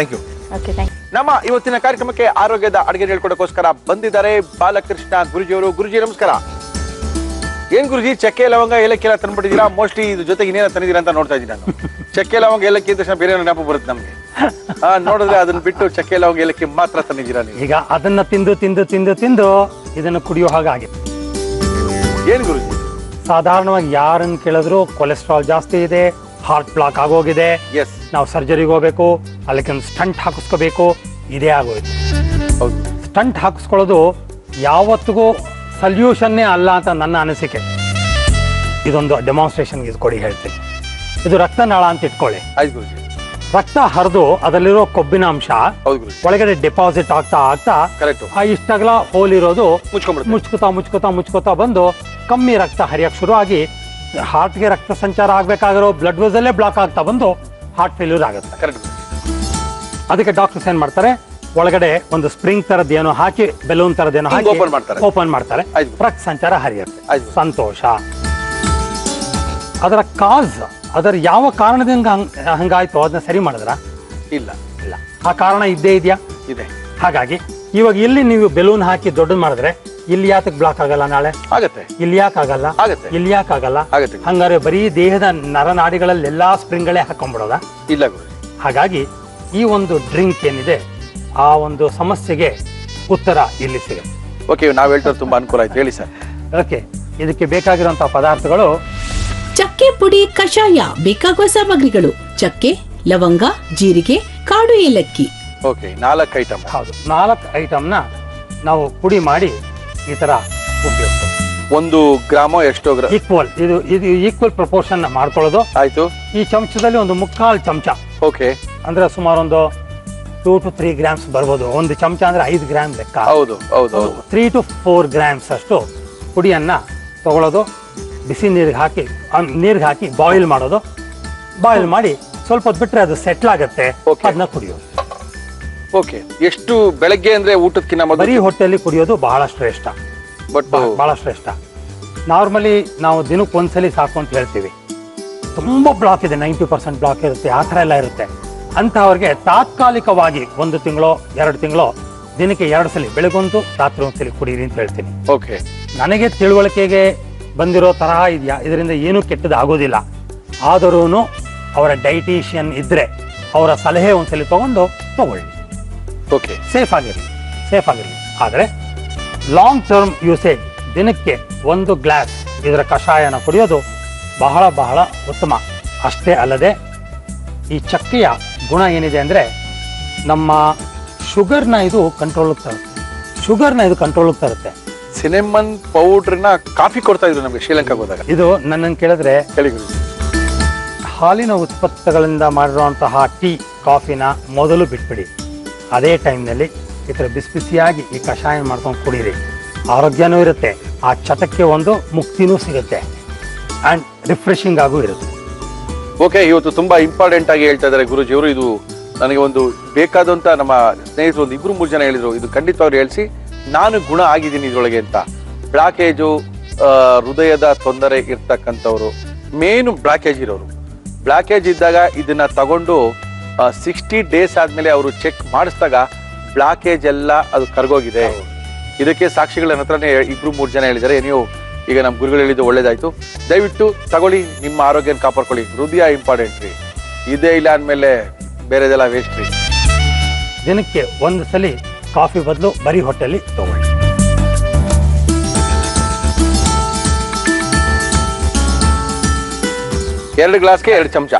Okay, thank you. ನಮ್ಮ ಇವತ್ತಿನ ಕಾರ್ಯಕ್ರಮಕ್ಕೆ ಆರೋಗ್ಯದ ಅಡುಗೆ ಹೇಳ್ಕೊಡೋಕೋಸ್ಕರ ಬಂದಿದ್ದಾರೆ ಬಾಲಕೃಷ್ಣ ಗುರುಜಿಯವರು. ಗುರುಜಿ ನಮಸ್ಕಾರ. ಏನ್ ಗುರುಜಿ, ಚಕ್ಕೆ ಲವಂಗ ಏಲಕ್ಕಿ ಎಲ್ಲ ತಂದ್ಬಿಟ್ಟಿದ್ದೀರಾ? ಮೋಸ್ಟ್ಲಿ ಇದ್ರ ಜೊತೆಗೆ ಇನ್ನೇನ ತಂದಿದ್ದೀರಾ ಅಂತ ನೋಡ್ತಾ ಇದ್ದೀನಿ ನಾನು. ಚಕ್ಕೆ ಲವಂಗ ಏಲಕ್ಕಿ ಅಂತ ತಕ್ಷಣ ಬೇರೆ ನೆನಪು ಬರುತ್ತೆ ನಮ್ಗೆ. ನೋಡಿದ್ರೆ ಅದನ್ನ ಬಿಟ್ಟು ಚಕ್ಕೆ ಲವಂಗ ಏಲಕ್ಕಿ ಮಾತ್ರ ತಂದಿದ್ದೀರಾ ನೀವು. ಈಗ ಅದನ್ನ ತಿಂದು ಇದನ್ನು ಕುಡಿಯೋ ಹಾಗಾಗಿದೆ. ಏನ್ ಗುರುಜಿ? ಸಾಧಾರಣವಾಗಿ ಯಾರನ್ನು ಕೇಳಿದ್ರು ಕೊಲೆಸ್ಟ್ರಾಲ್ ಜಾಸ್ತಿ ಇದೆ, ಹಾರ್ಟ್ ಬ್ಲಾಕ್ ಆಗೋಗಿದೆ, ಎಸ್, ನಾವು ಸರ್ಜರಿಗೆ ಹೋಗ್ಬೇಕು, ಅಲ್ಲಿಗೆ ಒಂದು ಸ್ಟಂಟ್ ಹಾಕಿಸ್ಕೋಬೇಕು, ಇದೇ ಆಗೋಯ್ತು. ಹೌದು, ಸ್ಟಂಟ್ ಹಾಕಿಸ್ಕೊಳ್ಳೋದು ಯಾವತ್ತಿಗೂ ಸಲ್ಯೂಷನ್ನೇ ಅಲ್ಲ ಅಂತ ನನ್ನ ಅನಿಸಿಕೆ. ಇದೊಂದು ಡೆಮಾನ್ಸ್ಟ್ರೇಷನ್ಗೆ ಇದು ಕೊಡಿ ಹೇಳ್ತೀನಿ. ಇದು ರಕ್ತನಾಳ ಅಂತ ಇಟ್ಕೊಳ್ಳಿ. ಆಯ್ತು ಗುರುಜಿ. ರಕ್ತ ಹರಿದು ಅದರಲ್ಲಿರೋ ಕೊಬ್ಬಿನ ಅಂಶ ಹೌದು ಗುರುಜಿ. ಒಳಗಡೆ ಡೆಪಾಸಿಟ್ ಆಗ್ತಾ ಕರೆಕ್ಟ್. ಆ ಇಷ್ಟಾಗಲ ಹೋಲ್ ಇರೋದು ಮುಚ್ಕೊಂಡ್ಬಿಡುತ್ತೆ. ಮುಚ್ಕೋತಾ ಬಂದು ಕಮ್ಮಿ ರಕ್ತ ಹರಿಯಕ್ಕೆ ಶುರು ಆಗಿ ಹಾರ್ಟ್ಗೆ ರಕ್ತ ಸಂಚಾರ ಆಗ್ಬೇಕಾಗಿರೋ ಬ್ಲಡ್ ವೆಸಲ್ಲೇ ಬ್ಲಾಕ್ ಆಗ್ತಾ ಬಂದು ಹಾರ್ಟ್ ಫೇಲ್ಯೂರ್ ಆಗುತ್ತೆ. ಕರೆಕ್ಟ್. ಅದಕ್ಕೆ ಡಾಕ್ಟರ್ಸ್ ಏನ್ ಮಾಡ್ತಾರೆ, ಒಳಗಡೆ ಒಂದು ಸ್ಪ್ರಿಂಗ್ ತರದ್ದೇನೋ ಹಾಕಿ, ಬೆಲೂನ್ ತರದ್ದೇನೋ ಹಾಕಿ ಓಪನ್ ಮಾಡ್ತಾರೆ. ರಕ್ತ ಸಂಚಾರ ಹರಿಯುತ್ತೆ. ಸಂತೋಷ. ಅದರ ಕಾಸ್, ಅದರ ಯಾವ ಕಾರಣದಿಂದ ಹಂಗಾಯ್ತು ಅದನ್ನ ಸರಿ ಮಾಡಿದ್ರ? ಇಲ್ಲ. ಆ ಕಾರಣ ಇದ್ದೇ ಇದೆಯಾ? ಇದೆ. ಹಾಗಾಗಿ ಇವಾಗ ಇಲ್ಲಿ ನೀವು ಬೆಲೂನ್ ಹಾಕಿ ದೊಡ್ಡದು ಮಾಡಿದ್ರೆ ಇಲ್ಲಿ ಯಾತಕ್ಕೆ ಬ್ಲಾಕ್ ಆಗಲ್ಲ? ನಾಳೆ ಆಗತ್ತೆ. ಇಲ್ಲಿ ಯಾಕೆ ಆಗಲ್ಲ? ಇಲ್ಲಿ ಯಾಕೆ ಆಗಲ್ಲ? ಹಂಗಾರೆ ಬರೀ ದೇಹದ ನರನಾಡಿಗಳಲ್ಲಿ ಎಲ್ಲಾ ಸ್ಪ್ರಿಂಗ್ಗಳೇ ಹಾಕೊಂಡ್ಬಿಡೋದ? ಇಲ್ಲ ಗುರು. ಹಾಗಾಗಿ ಈ ಒಂದು ಡ್ರಿಂಕ್ ಏನಿದೆ ಆ ಒಂದು ಸಮಸ್ಯೆಗೆ ಉತ್ತರ ಇಲ್ಲಿ ಸಿಗುತ್ತೆ. ಓಕೆ, ನಾವ್ ಹೇಳ್ತಾರೆ ತುಂಬಾ ಅನುಕೂಲ ಆಯ್ತು. ಹೇಳಿ ಸರ್. ಓಕೆ, ಇದಕ್ಕೆ ಬೇಕಾಗಿರುವಂತಹ ಪದಾರ್ಥಗಳು: ಚಕ್ಕೆ ಪುಡಿ ಕಷಾಯ. ಬೇಕಾಗುವ ಸಾಮಗ್ರಿಗಳು: ಚಕ್ಕೆ, ಲವಂಗ, ಜೀರಿಗೆ, ಕಾಡು ಏಲಕ್ಕಿ. Okay, 4 item. ಹೌದು, 4 ಐಟಮ್ನ ನಾವು ಪುಡಿ ಮಾಡಿ ಈ ತರ ಉಪಯೋಗಿಸ್ತೀವಿ. 1 ಗ್ರಾಮೋ ಎಷ್ಟೋ ಈಕ್ವಲ್, ಇದು ಈಕ್ವಲ್ ಪ್ರಪೋರ್ಷನ್ ಮಾಡ್ಕೊಳ್ಳೋದು. ಆಯ್ತು. ಈ ಚಮಚದಲ್ಲಿ ಒಂದು 3/4 ಚಮಚ. ಓಕೆ, ಅಂದ್ರೆ ಸುಮಾರು ಒಂದು 2 to 3 ಗ್ರಾಮ್ಸ್ ಬರ್ಬೋದು. ಒಂದು ಚಮಚ ಅಂದ್ರೆ 5 ಗ್ರಾಮ್ ಲೆಕ್ಕ. ಹೌದು. 3 to 4 ಗ್ರಾಮ್ಸ್ ಅಷ್ಟು ಪುಡಿಯನ್ನ ತಗೊಳ್ಳೋದು. ಬಿಸಿ ನೀರಿಗೆ ಹಾಕಿ ಬಾಯ್ಲ್ ಮಾಡೋದು. ಬಾಯ್ಲ್ ಮಾಡಿ ಸ್ವಲ್ಪ ಹೊತ್ತು ಬಿಟ್ರೆ ಅದು ಸೆಟ್ಲ್ ಆಗುತ್ತೆ. ಅದನ್ನ ಕುಡಿಯೋದು. ಓಕೆ, ಎಷ್ಟು ಬೆಳಗ್ಗೆ ಅಂದ್ರೆ ಊಟಕ್ಕಿಂತ ಮೊದಲು ಬರೀ ಹೊಟ್ಟೆಯಲ್ಲಿ ಕುಡಿಯೋದು ಬಹಳ ಶ್ರೇಷ್ಠ. ಬಹಳ ಶ್ರೇಷ್ಠ. ನಾರ್ಮಲಿ ನಾವು ದಿನಕ್ಕೆ ಒಂದ್ಸಲಿ ಸಾಕು ಅಂತ ಹೇಳ್ತೀವಿ. ತುಂಬಾ ಬ್ಲಾಕ್ ಇದೆ, 90% ಬ್ಲಾಕ್ ಇರುತ್ತೆ, ಆ ಥರ ಎಲ್ಲ ಇರುತ್ತೆ. ಅಂತಹವ್ರಿಗೆ ತಾತ್ಕಾಲಿಕವಾಗಿ 1 ತಿಂಗಳೋ 2 ತಿಂಗಳೋ ದಿನಕ್ಕೆ 2 ಸಲ, ಬೆಳಗೊಂದು ರಾತ್ರಿ ಒಂದ್ಸಲಿ ಕುಡೀರಿ ಅಂತ ಹೇಳ್ತೀನಿ. ಓಕೆ, ನನಗೆ ತಿಳುವಳಿಕೆಗೆ ಬಂದಿರೋ ತರಹ ಇದೆಯಾ, ಇದರಿಂದ ಏನೂ ಕೆಟ್ಟದ್ದು ಆಗೋದಿಲ್ಲ. ಆದರೂ ಅವರ ಡೈಟಿಷಿಯನ್ ಇದ್ರೆ ಅವರ ಸಲಹೆ ಒಂದ್ಸಲಿ ತಗೊಳ್ಳಿ. ಓಕೆ, ಸೇಫ್ ಆಗಿರಲಿ. ಆದರೆ ಲಾಂಗ್ ಟರ್ಮ್ ಯೂಸೇಜ್ ದಿನಕ್ಕೆ 1 ಗ್ಲಾಸ್ ಇದರ ಕಷಾಯನ ಕುಡಿಯೋದು ಬಹಳ ಬಹಳ ಉತ್ತಮ. ಅಷ್ಟೇ ಅಲ್ಲದೆ ಈ ಚಕ್ಕೆಯ ಗುಣ ಏನಿದೆ ಅಂದರೆ ನಮ್ಮ ಶುಗರ್ನ ಇದು ಕಂಟ್ರೋಲಿಗೆ ತರುತ್ತೆ. ಸಿನೆಮನ್ ಪೌಡರ್ನ ಕಾಫಿ ಕೊಡ್ತಾ ಇದ್ರು ನಮಗೆ ಶ್ರೀಲಂಕಾಗೆ ಹೋದಾಗ. ಇದು ನನ್ನನ್ನು ಕೇಳಿದ್ರೆ ಹಾಲಿನ ಉತ್ಪತ್ತಗಳಿಂದ ಮಾಡಿರುವಂತಹ ಟೀ, ಕಾಫಿನ ಮೊದಲು ಬಿಟ್ಬಿಡಿ. ಅದೇ ಟೈಮ್ನಲ್ಲಿ ಈ ಥರ ಬಿಸಿಯಾಗಿ ಈ ಕಷಾಯ ಮಾಡ್ಕೊಂಡು ಕುಡೀರಿ. ಆರೋಗ್ಯನೂ ಇರುತ್ತೆ, ಆ ಚಟಕ್ಕೆ ಒಂದು ಮುಕ್ತಿನೂ ಸಿಗುತ್ತೆ, ಆ್ಯಂಡ್ ರಿಫ್ರೆಶಿಂಗ್ ಆಗೂ ಇರುತ್ತೆ. ಓಕೆ, ಇವತ್ತು ತುಂಬಾ ಇಂಪಾರ್ಟೆಂಟ್ ಆಗಿ ಹೇಳ್ತಾ ಇದ್ದಾರೆ ಗುರುಜಿಯವರು. ಇದು ನನಗೆ ಒಂದು ಬೇಕಾದಂತ ನಮ್ಮ ಸ್ನೇಹಿತರು 2-3 ಜನ ಹೇಳಿದ್ರು, ಇದು ಖಂಡಿತವಾಗಿ ಹೇಳಿಸಿ ನಾನು ಗುಣ ಆಗಿದ್ದೀನಿ ಇದರೊಳಗೆ ಅಂತ. ಬ್ಲಾಕೇಜು, ಹೃದಯದ ತೊಂದರೆ ಇರ್ತಕ್ಕಂಥವ್ರು, ಮೇನು ಬ್ಲಾಕೇಜ್ ಇರೋರು, ಬ್ಲಾಕೇಜ್ ಇದ್ದಾಗ ಇದನ್ನ ತಗೊಂಡು 60 ಡೇಸ್ ಆದ್ಮೇಲೆ ಅವರು ಚೆಕ್ ಮಾಡಿಸಿದಾಗ ಬ್ಲಾಕೇಜ್ ಎಲ್ಲ ಅದು ಕರ್ಗೋಗಿದೆ. ಇದಕ್ಕೆ ಸಾಕ್ಷಿಗಳ ಹತ್ರನೇ 2-3 ಜನ ಹೇಳಿದ್ದಾರೆ. ನೀವು ಈಗ ನಮ್ಮ ಗುರುಗಳು ಹೇಳಿದ್ದು ಒಳ್ಳೇದಾಯ್ತು. ದಯವಿಟ್ಟು ತಗೊಳ್ಳಿ, ನಿಮ್ಮ ಆರೋಗ್ಯನ ಕಾಪಾಡ್ಕೊಳ್ಳಿ. ಹೃದಯ ಇಂಪಾರ್ಟೆಂಟ್ ರೀ, ಇದೇ ಇಲ್ಲ ಅಂದಮೇಲೆ ಬೇರೆದೆಲ್ಲ ವೇಸ್ಟ್ ರೀ. ದಿನಕ್ಕೆ 1 ಸಲ ಕಾಫಿ ಬದಲು ಬರೀ ಹೊಟ್ಟೆಲಿ ತಗೊಳ್ಳಿ. ಎರಡು ಗ್ಲಾಸ್ಗೆ 2 ಚಮಚ.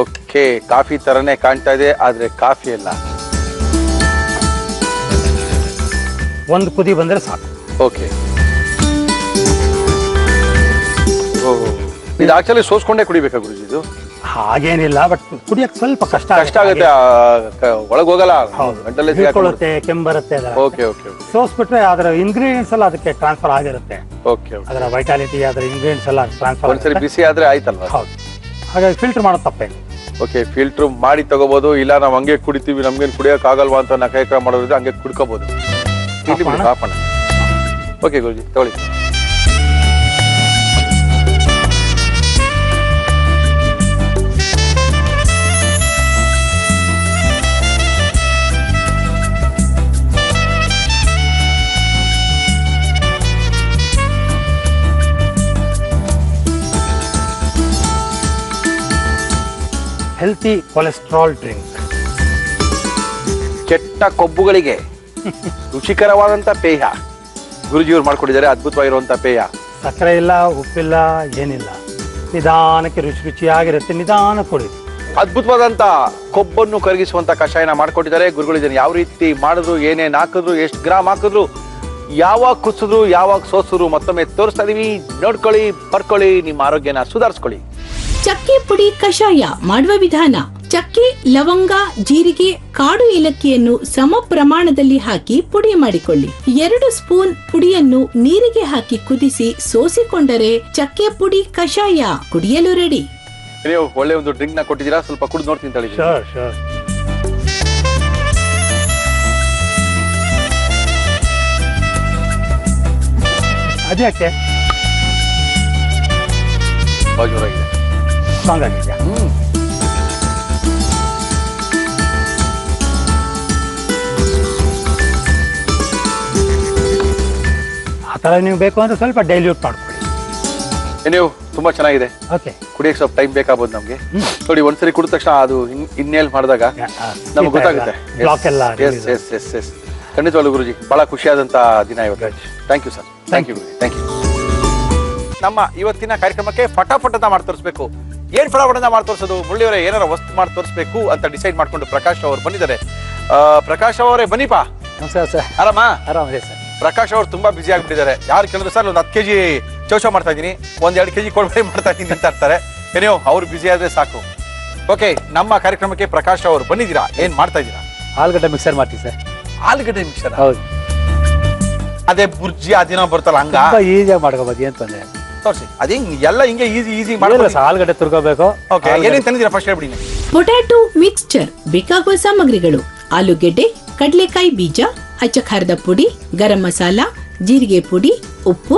ಓಕೆ, ಕಾಫಿ ತರನೇ ಕಾಣ್ತಾ ಇದೆ, ಆದ್ರೆ ಕಾಫಿ ಅಲ್ಲ. 1 ಕುದಿ ಬಂದ್ರೆ ಸಾಕು. ಓಕೆ, ಇದು ಆಕ್ಚುಲಿ ಸೋಸ್ಕೊಂಡೇ ಕುಡಿಬೇಕಾ ಗುರುಜಿ? ಇದು ಹಾಗೇನಿಲ್ಲ, ಬಟ್ ಕುಡಿಯಕ್ಕೆ ಸ್ವಲ್ಪ ಕಷ್ಟ ಆಗುತ್ತೆ, ಒಳಗೆ ಹೋಗಲ್ಲ, ಗಂಟಲೇ ಹಿಡ್ಕೊಳ್ಳುತ್ತೆ, ಕೆಂಬರುತ್ತೆ. ಓಕೆ ಓಕೆ ಸೋಸ್ಬಿಟ್ರೆ ಅದರ ಇಂಗ್ರೀಡಿಯೆಂಟ್ಸ್ ಎಲ್ಲ ಅದಕ್ಕೆ ಟ್ರಾನ್ಸ್ಫರ್ ಆಗಿರುತ್ತೆ. ಓಕೆ ಅದರ ವೈಟಾಲಿಟಿ, ಅದರ ಇಂಗ್ರೀಡಿಯೆಂಟ್ಸ್ ಎಲ್ಲ ಟ್ರಾನ್ಸ್ಫರ್. ಒಂದ್ಸರಿ ಬಿಸಿ ಆದ್ರೆ ಆಯ್ತಲ್ವಾ? ಹೌದು, ಹಾಗಾಗಿ ಫಿಲ್ಟರ್ ಮಾಡೋದು ತಪ್ಪೇನು. ಓಕೆ, ಫಿಲ್ಟರ್ ಮಾಡಿ ತಗೋಬಹುದು, ಇಲ್ಲ ನಾವು ಹಂಗೆ ಕುಡಿತೀವಿ ನಮ್ಗೇನು ಕುಡಿಯಕ್ ಆಗಲ್ವಾ ಅಂತ ನಕೈಕ ಮಾಡೋದ್ರಿಂದ ಹಂಗೆ ಕುಡ್ಕೋಬಹುದು. ಹಾಕೋಣ. ಓಕೆ ಗುರುಜಿ ತಗೊಳ್ಳಿ. Healthy cholesterol drink. ಕೆಟ್ಟ ಕೊಬ್ಬುಗಳಿಗೆ ರುಚಿಕರವಾದಂತ ಪೇಯ ಗುರುಜಿಯವರು ಮಾಡ್ಕೊಟ್ಟಿದ್ದಾರೆ. ಅದ್ಭುತವಾಗಿರುವಂತ ಪೇಯ. ಸಕ್ಕರೆ ಇಲ್ಲ, ಉಪ್ಪಿಲ್ಲ, ಏನಿಲ್ಲ, ನಿಧಾನಕ್ಕೆ ರುಚಿ ರುಚಿಯಾಗಿರುತ್ತೆ. ನಿಧಾನ ಕುಡಿ. ಅದ್ಭುತವಾದಂತ ಕೊಬ್ಬನ್ನು ಕರಗಿಸುವಂತ ಕಷಾಯನ ಮಾಡ್ಕೊಟ್ಟಿದ್ದಾರೆ ಗುರುಗಳಿದ್ದಾರೆ. ಯಾವ ರೀತಿ ಮಾಡಿದ್ರು, ಏನೇನ್ ಹಾಕಿದ್ರು, ಎಷ್ಟು ಗ್ರಾಮ್ ಹಾಕಿದ್ರು, ಯಾವಾಗ ಕುಸಿದ್ರು, ಯಾವಾಗ ಸೋಸಿದ್ರು ಮತ್ತೊಮ್ಮೆ ತೋರಿಸ್ತಾ ಇದೀವಿ. ನೋಡ್ಕೊಳ್ಳಿ, ಬರ್ಕೊಳ್ಳಿ, ನಿಮ್ಮ ಆರೋಗ್ಯನ ಸುಧಾರಿಸ್ಕೊಳ್ಳಿ. ಚಕ್ಕೆ ಪುಡಿ ಕಷಾಯ ಮಾಡುವ ವಿಧಾನ: ಚಕ್ಕೆ, ಲವಂಗ, ಜೀರಿಗೆ, ಕಾಡು ಏಲಕ್ಕಿಯನ್ನು ಸಮ ಪ್ರಮಾಣದಲ್ಲಿ ಹಾಕಿ ಪುಡಿ ಮಾಡಿಕೊಳ್ಳಿ. 2 ಸ್ಪೂನ್ ಪುಡಿಯನ್ನು ನೀರಿಗೆ ಹಾಕಿ ಕುದಿಸಿ ಸೋಸಿಕೊಂಡರೆ ಚಕ್ಕೆ ಪುಡಿ ಕಷಾಯ ಕುಡಿಯಲು ರೆಡಿ. ನೀವು ಒಳ್ಳೆ ಒಂದು ಡ್ರಿಂಕ್ ನ ಕೊಟ್ಟಿದ್ದೀರಾ, ಸ್ವಲ್ಪ ಕುಡಿದು ನೋಡ್ತೀನಿ ತಳಿ. ಶೋರ್. ಅದ್ಯಾಕೆ ಜೋರಾಗಿದೆ, ಸ್ಟ್ರಾಂಗ್ ಆಗಿದೆಯಾ? ಆ ಥರ ನೀವು ಬೇಕು ಅಂದ್ರೆ ಸ್ವಲ್ಪ ಡೈಲ್ಯೂಟ್ ಮಾಡ್ಕೊಳ್ಳಿ. ನೀವು ತುಂಬಾ ಚೆನ್ನಾಗಿದೆ. ಓಕೆ, ಕುಡಿಯಕ್ಕೆ ಸ್ವಲ್ಪ ಟೈಮ್ ಬೇಕಾಗ್ಬೋದು ನಮ್ಗೆ. ನೋಡಿ, ಒಂದ್ಸರಿ ಕುಡಿದ ತಕ್ಷಣ ಅದು ಇನ್ನೇಲ್ ಮಾಡಿದಾಗ ನಮ್ಗೆ ಗೊತ್ತಾಗುತ್ತೆ. ಬ್ಲಾಕ್ ಎಲ್ಲ ಖಂಡಿತವಾಗ್ಲೂ ಗುರುಜಿ ಬಹಳ ಖುಷಿಯಾದಂತ ದಿನ ಇವತ್ತು. Thank you sir. Thank you Guruji, thank you. ನಮ್ಮ ಇವತ್ತಿನ ಕಾರ್ಯಕ್ರಮಕ್ಕೆ ಫಟಾಫಟದ ಮಾಡಿ ತೋರಿಸ್ಬೇಕು. ಏನ್ ಫಟಾಫಟದ ಮಾಡಿ ತೋರಿಸೋದು? ಮುರಳಿಯವರೇ, ಏನಾರ ವಸ್ತು ಮಾಡಿ ತೋರಿಸ್ಬೇಕು ಅಂತ ಡಿಸೈಡ್ ಮಾಡ್ಕೊಂಡು ಪ್ರಕಾಶ್ ಅವರು ಬಂದಿದ್ದಾರೆ. ಪ್ರಕಾಶ್ ಅವರೇ ಬನ್ನಿಪಾ. ನಮಸ್ಕಾರ ಸರ್. ಆರಾಮಾ? ಆರಾಮಿದೆ ಸರ್. ಪ್ರಕಾಶ್ ಅವರು ತುಂಬಾ ಬಿಸಿ ಆಗ್ಬಿಟ್ಟಿದ್ದಾರೆ. ಯಾರು ಕೇಳಿದ್ರು ಸರ್ ಒಂದು 10 kg ಚೌಚ ಮಾಡ್ತಾ ಇದ್ದೀನಿ, 1-2 kg ಕೊಡ್ಬೇಡಿ ಮಾಡ್ತಾ ಇದ್ದೀನಿ ಅಂತ ಇರ್ತಾರೆ. ಏನೋ ಅವ್ರು ಬಿಸಿ ಆದ್ರೆ ಸಾಕು. ಓಕೆ, ನಮ್ಮ ಕಾರ್ಯಕ್ರಮಕ್ಕೆ ಪ್ರಕಾಶ್ ಅವರು ಬಂದಿದ್ದೀರಾ. ಏನ್ ಮಾಡ್ತಾ ಇದ್ದೀರಾ? ಆಲೂಗಡ್ಡೆ ಮಿಕ್ಸರ್ ಮಾಡ್ತೀವಿ ಸರ್. ಆಲೂಗಡ್ಡೆ ಮಿಕ್ಸರ್? ಹೌದು. ಅದೇ ಬುರ್ಜಿ ಅದೇನೋ ಬರ್ತಲ್ಲ ಹಂಗ ಈಸಿಯಾಗಿ ಮಾಡ್ಕೋಬಹುದು. ಏನ್ ತೊಂದರೆ ತೋರಿಸಿ. ಅದೇ ಎಲ್ಲ ಹಿಂಗೆ ಈಸಿ ಮಾಡಿಲ್ಲ ಸರ್. ಆಲೂಗಡ್ಡೆ ತುರ್ಕೋಬೇಕು. ಓಕೆ, ಏನೇನ್ ತಂದಿದ್ದೀರಾ ಫಸ್ಟ್ ಹೇಳ್ಬಿಡಿ. ಪೊಟ್ಯಾಟೊ ಮಿಕ್ಸ್ಚರ್ ಬೇಕಾಗುವ ಸಾಮಗ್ರಿಗಳು: ಆಲೂಗೆಡ್ಡೆ, ಕಡಲೆಕಾಯಿ ಬೀಜ, ಅಚ್ಚ ಖಾರದ ಪುಡಿ, ಗರಂ ಮಸಾಲ, ಜೀರಿಗೆ ಪುಡಿ, ಉಪ್ಪು,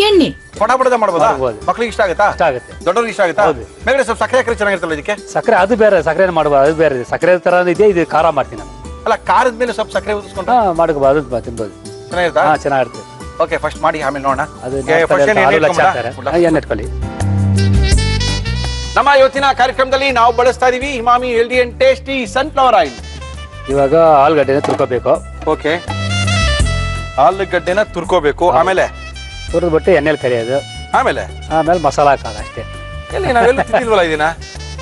ಎಣ್ಣೆ. ಫಟಾಫಟದ ಮಾಡ್ಬೋದಾ? ಮಕ್ಳಿಗೆ ಇಷ್ಟ ಆಗುತ್ತಾ? ಇಷ್ಟ ಆಗುತ್ತೆ. ದೊಡ್ಡವ್ರಿಗೆ ಇಷ್ಟ ಆಗುತ್ತಾ? ಮೇಲ್ಗಡೆ ಸ್ವಲ್ಪ ಸಕ್ಕರೆ ಹಾಕಿದ್ರೆ ಚೆನ್ನಾಗಿರ್ತಲ್ಲ ಇದಕ್ಕೆ. ಸಕ್ಕರೆ ಅದು ಬೇರೆ, ಸಕ್ಕರೆ ಮಾಡಬಹುದು, ಅದು ಬೇರೆ. ಸಕ್ಕರೆ ತರ ಇದೆಯಾ, ಇದು ಖಾರ ಮಾಡ್ತೀನಿ ನಾನು. ಅಲ್ಲ, ಖಾರದ ಮೇಲೆ ಸ್ವಲ್ಪ ಸಕ್ಕರೆ ಉದಿಸ್ಕೊಂಡು ಮಾಡ್ಕೋಬಹುದು, ಅದು ತಿನ್ಬೋದು. ಚೆನ್ನಾಗಿರುತ್ತಾ? ಚೆನ್ನಾಗಿರುತ್ತೆ. ಓಕೆ, ಫಸ್ಟ್ ಮಾಡಿ ಆಮೇಲೆ ನೋಡೋಣ. ಎಣ್ಣೆ ಇಟ್ಕೊಳ್ಳಿ. ನಮ್ಮ ಇವತ್ತಿನ ಕಾರ್ಯಕ್ರಮದಲ್ಲಿ ನಾವು ಬಳಸ್ತಾ ಇದೀವಿ Himami healthy and tasty sunflower oil. ಇವಾಗ ಆಲೂಗಡ್ಡೆನ ತುರ್ಕೋಬೇಕು. ಓಕೆ, ಆಲೂಗಡ್ಡೆನ ತುರ್ಕೋಬೇಕು. ಆಮೇಲೆ ತುರಿದ್ಬಿಟ್ಟು ಎಣ್ಣೆಲಿ ಕರಿಯೋದು. ಆಮೇಲೆ ಮಸಾಲ ಹಾಕೋದು ಅಷ್ಟೇ. ಎಲ್ಲಿ ನಾವೆಲ್ಲ ತಿಂದಿಲ್ವಲ್ಲ ಇದನ್ನ?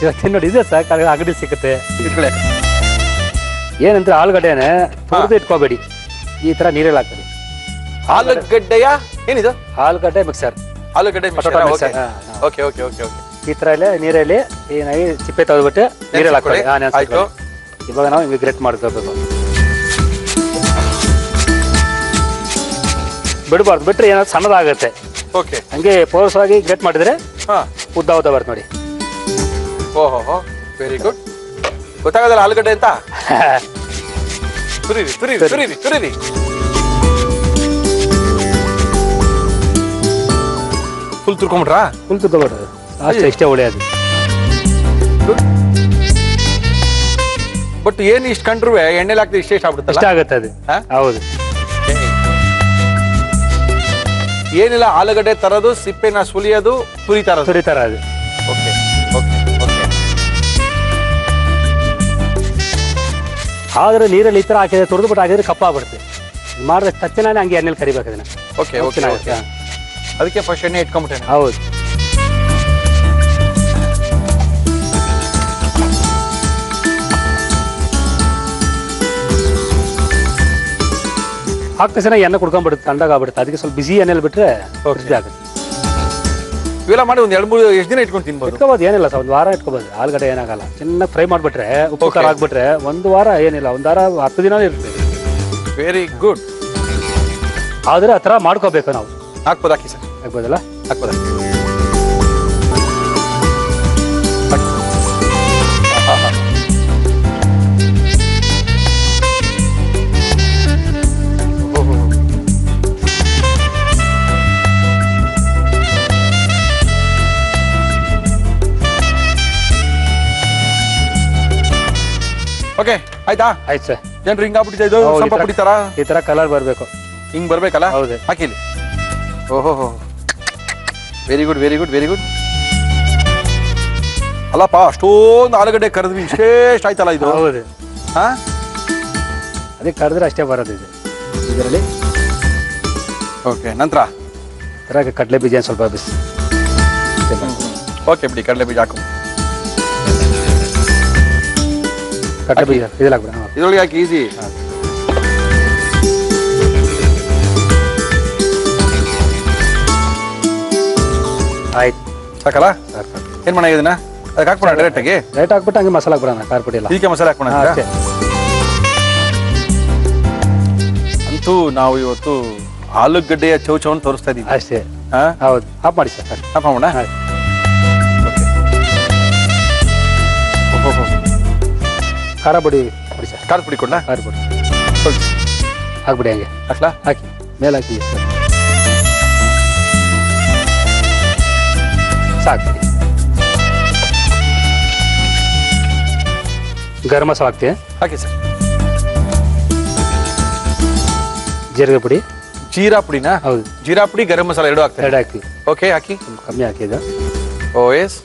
ಇವಾಗ ತಿನ್ನೋಡಿ ಇದೆ ಸರ್, ಅಂಗಡಿ ಸಿಗುತ್ತೆ. ಇಟ್ಕೊಳ್ಳಿ. ಏನಂದ್ರೆ ಆಲೂಗಡ್ಡೆನ ತುರಿದು ಇಟ್ಕೋಬೇಡಿ, ಈ ತರ ನೀರಲ್ಲಿ ಹಾಕ್ಬೇಡಿ. ಆಲೂಗಡ್ಡೆಯ ಏನಿದು? ಆಲೂಗಡ್ಡೆ ಮಿಕ್ಸರ್. ಆಲೂಗಡ್ಡೆ mixer. Okay okay okay okay. ಈ ತರ ನೀರಲ್ಲಿ ಏನಾಗಿ ಸಿಪ್ಪೆ ತೆಗೆದ್ಬಿಟ್ಟು ನೀರಲ್ಲಿ ಹಾಕೊಳ್ಳಿ. ಆಯ್ತು. ಇವಾಗ ನಾವು ಹಿಂಗೆ ಗ್ರೇಟ್ ಮಾಡ್ಕೋಬೇಕು. ಬಿಡಬಾರ್ದು, ಬಿಟ್ರೆ ಏನಾದ್ರು ಸಣ್ಣದಾಗುತ್ತೆ. ಓಕೆ, ಹಂಗೆ ಪೋರ್ಸಾಗಿ ಗ್ರೇಟ್ ಮಾಡಿದ್ರೆ ಉದ್ದ ಉದ್ದ ಬರ್ತದೆ ನೋಡಿ. ಓಹೋ, ವೆರಿ ಗುಡ್. ಗೊತ್ತಾಗದಲ್ಲ ಆಲೂಗಡ್ಡೆ ಅಂತ? ತುರಿರಿ ತುರಿರಿ ತುರಿರಿ ತುರಿರಿ. ಫುಲ್ ತುರ್ಕೊಂಬಿಟ್ರಾ? ಫುಲ್ ತುರ್ಕೊಬಿಡ್ರಿ ಅಷ್ಟೇ, ಇಷ್ಟೇ ಒಳ್ಳೆಯದು. ಬಟ್ ಏನ್ ಇಷ್ಟು ಕಂಡ್ರು ಎಣ್ಣೆಲಿ ಹಾಕಿದ್ರೆ ಇಷ್ಟ ಆಗ್ಬಿಡುತ್ತಲ್ಲ? ಇಷ್ಟ ಆಗುತ್ತೆ ಅದು. ಹೌದು. ಏನಿಲ್ಲ, ಆಲೂಗಡ್ಡೆ ತರೋದು, ಸಿಪ್ಪೆನ ಸುಲಿಯೋದು, ತುರಿತಾರ ಅದು. Okay okay okay. ಆದ್ರೆ ನೀರಲ್ಲಿ ಈ ತರ ಹಾಕಿದ್ರೆ, ತುರಿದ್ಬಿಟ್ಟು ಹಾಕಿದ್ರೆ ಕಪ್ಪಾಗ್ಬಿಡುತ್ತೆ. ಮಾಡಿದ್ರೆ ತಕ್ಷಣ ಹಂಗೆ ಎಣ್ಣೆಲಿ ಕರಿಬೇಕು ಅದನ್ನ. Okay okay okay. ಅದಕ್ಕೆ ಫಸ್ಟ್ ಎಣ್ಣೆ ಇಟ್ಕೊಂಡ್ಬಿಟ್ಟೆ. ಹೌದು. ಹಾಕ್ತ ಚೆನ್ನಾಗಿ ಎಣ್ಣೆ ಕುಡ್ಕೊಂಡ್ಬಿಡುತ್ತೆ, ತಣ್ಣಗಾಗ್ಬಿಡುತ್ತೆ. ಅದಕ್ಕೆ ಸ್ವಲ್ಪ ಬಿಸಿ ಎಣ್ಣೆಲಿ ಬಿಟ್ರೆ ಆಗುತ್ತೆ. ಇವೆಲ್ಲ ಮಾಡಿ ಒಂದ್ 2-3 ಎಷ್ಟು ದಿನ ಇಟ್ಕೊಂಡು ತಿನ್ಬೋದು? ಇಟ್ಕೋಬೋದು, ಏನಿಲ್ಲ ಸರ್, 1 ವಾರ ಇಟ್ಕೋಬೋದು. ಆಲೂಗಡ್ಡೆ ಏನಾಗಲ್ಲ, ಚೆನ್ನಾಗಿ ಫ್ರೈ ಮಾಡಿಬಿಟ್ರೆ ಉಪ್ಪು ಖಾರ ಹಾಕ್ಬಿಟ್ರೆ 1 ವಾರ ಏನಿಲ್ಲ, 1 ವಾರ 10 ದಿನ ಇರುತ್ತೆ. Very good. ಆದ್ರೆ ಆ ಥರ ಮಾಡ್ಕೋಬೇಕು ನಾವು. ಹಾಕ್ಬೋದು, ಹಾಕಿ ಸರ್. ಆಗ್ಬೋದಲ್ಲ? ಹಾಕ್ಬೋದು. ಓಕೆ, ಆಯ್ತಾ? ಆಯ್ತು ಸರ್. ಏನ್ರಿ ಹಿಂಗಾಗ್ಬಿಟ್ಟಿದೆ ಇದು? ಹೌದು, ಸ್ವಲ್ಪ ಪುಡಿತಾರ ಈ ಥರ ಕಲರ್ ಬರಬೇಕು. ಹಿಂಗ್ ಬರ್ಬೇಕಲ್ಲ? ಹೌದು. ಹಾಕಿಲಿ. ಓಹೋ, very good, very good, very good. ಅಲ್ಲಪ್ಪ, ಅಷ್ಟೊಂದು ಆಲೂಗಡ್ಡೆ ಕರೆದ್ವಿ, ಇಷ್ಟೇಷ್ಟು ಆಯ್ತಲ್ಲ ಇದು? ಹೌದು. ಹಾ, ಅದೇ ಕರೆದ್ರೆ ಅಷ್ಟೇ ಬರೋದು ಇದು ಇದರಲ್ಲಿ. ಓಕೆ, ನಂತರ ಅದ್ರಾಗ ಕಡಲೆ ಬೀಜ ಸ್ವಲ್ಪ ಬಿಸಿ. ಓಕೆ ಬಿಡಿ, ಕಡಲೆ ಬೀಜ ಹಾಕು. ಕಡಲೆ ಬೀಜ ಇದ್ರಲ್ಲಿ ಹಾಕ್ಬಿಡ. ಇದ್ರೊಳಗೆ ಹಾಕಿ, ಈಸಿ. ಆಯ್ತು, ಸಾಕಲ್ಲ? ಏನ್ ಮಾಡೋಣ ಇದನ್ನ? ಅದಕ್ಕೆ ಹಾಕ್ಬಿಡ ಡೈರೆಕ್ಟ್ ಆಗಿ? ಲೈಟ್ ಹಾಕ್ಬಿಟ್ಟು ಹಂಗೆ ಮಸಾಲ ಹಾಕ್ಬಿಡೋಣ, ಖಾರ ಪುಡಿ ಎಲ್ಲ. ಇದಕ್ಕೆ ಮಸಾಲೆ ಹಾಕ್ಬಿಡ. ಅಷ್ಟೇ. ಅಂತೂ ನಾವು ಇವತ್ತು ಆಲೂಗಡ್ಡೆಯ ಚೌಚವನ್ನು ತೋರಿಸ್ತಾ ಇದೀವಿ ಅಷ್ಟೇ. ಹೌದು, ಆಫ್ ಮಾಡಿ ಸರ್. ಆಫ್ ಮಾಡೋಣ. ಖಾರ ಪುಡಿ ಕೊಡಿ ಸರ್. ಖಾರದ ಪುಡಿ ಕೊಡ್ಲ? ಖಾರ ಪುಡಿ ಹಾಕ್ಬಿಡಿ, ಹಂಗೆ ಹಾಕ್ಲಾ? ಹಾಕಿ, ಮೇಲೆ ಹಾಕಿ ಸರ್. ಸಾಕು. ಗರಂ ಮಸಾಲ ಹಾಕ್ತೀವಿ. ಹಾಕಿ ಸರ್. ಜೀರಿಗೆ ಪುಡಿ. ಜೀರಾ ಪುಡಿನಾ? ಹೌದು. ಜೀರಾ ಪುಡಿ, ಗರಂ ಮಸಾಲ 2 ಹಾಕ್ತೀವಿ. 2 ಹಾಕ್ತೀವಿ. ಓಕೆ, ಹಾಕಿ. ಕಮ್ಮಿ ಹಾಕಿದ್ದು. ಓ ಎಸ್.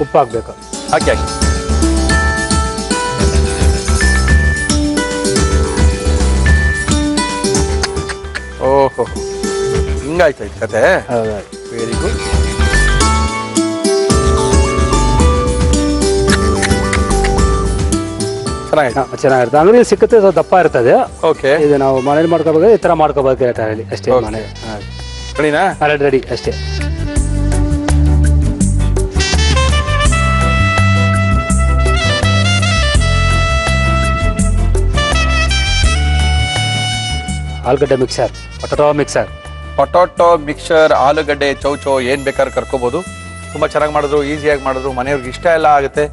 ಉಪ್ಪು ಹಾಕ್ಬೇಕು. ಹಾಕಿ ಹಾಕಿ. ಓಹೋ, ಹಿಂಗಾಯ್ತು ಕತೆ. ಹೌದು. Very good. ಚೆನ್ನಾಗಿರುತ್ತೆ. ಅಂಗಡಿಯಲ್ಲಿ ಸಿಕ್ಕುತ್ತೆ, ಸ್ವಲ್ಪ ದಪ್ಪ ಇರ್ತದೆ. ಓಕೆ, ಇದು ನಾವು ಮನೇಲಿ ಮಾಡ್ಕೋಬೇಕು, ಈ ತರ ಮಾಡ್ಕೋಬೇಕು ಅಷ್ಟೇ. ಮನೆ ರೆಡಿನಾ? ರೆಡಿ ಅಷ್ಟೇ. ಆಲೂಗಡ್ಡೆ mixer, potato mixer. Potato mixer, ಆಲೂಗಡ್ಡೆ ಚೌಚೋ, ಏನ್ ಬೇಕಾದ್ರೂ ಕರ್ಕೋಬಹುದು. ತುಂಬಾ ಚೆನ್ನಾಗಿ ಮಾಡಿದ್ರು, ಈಸಿಯಾಗಿ ಮಾಡಿದ್ರು, ಮನೆಯವ್ರಿಗೆ ಇಷ್ಟ ಎಲ್ಲ ಆಗುತ್ತೆ.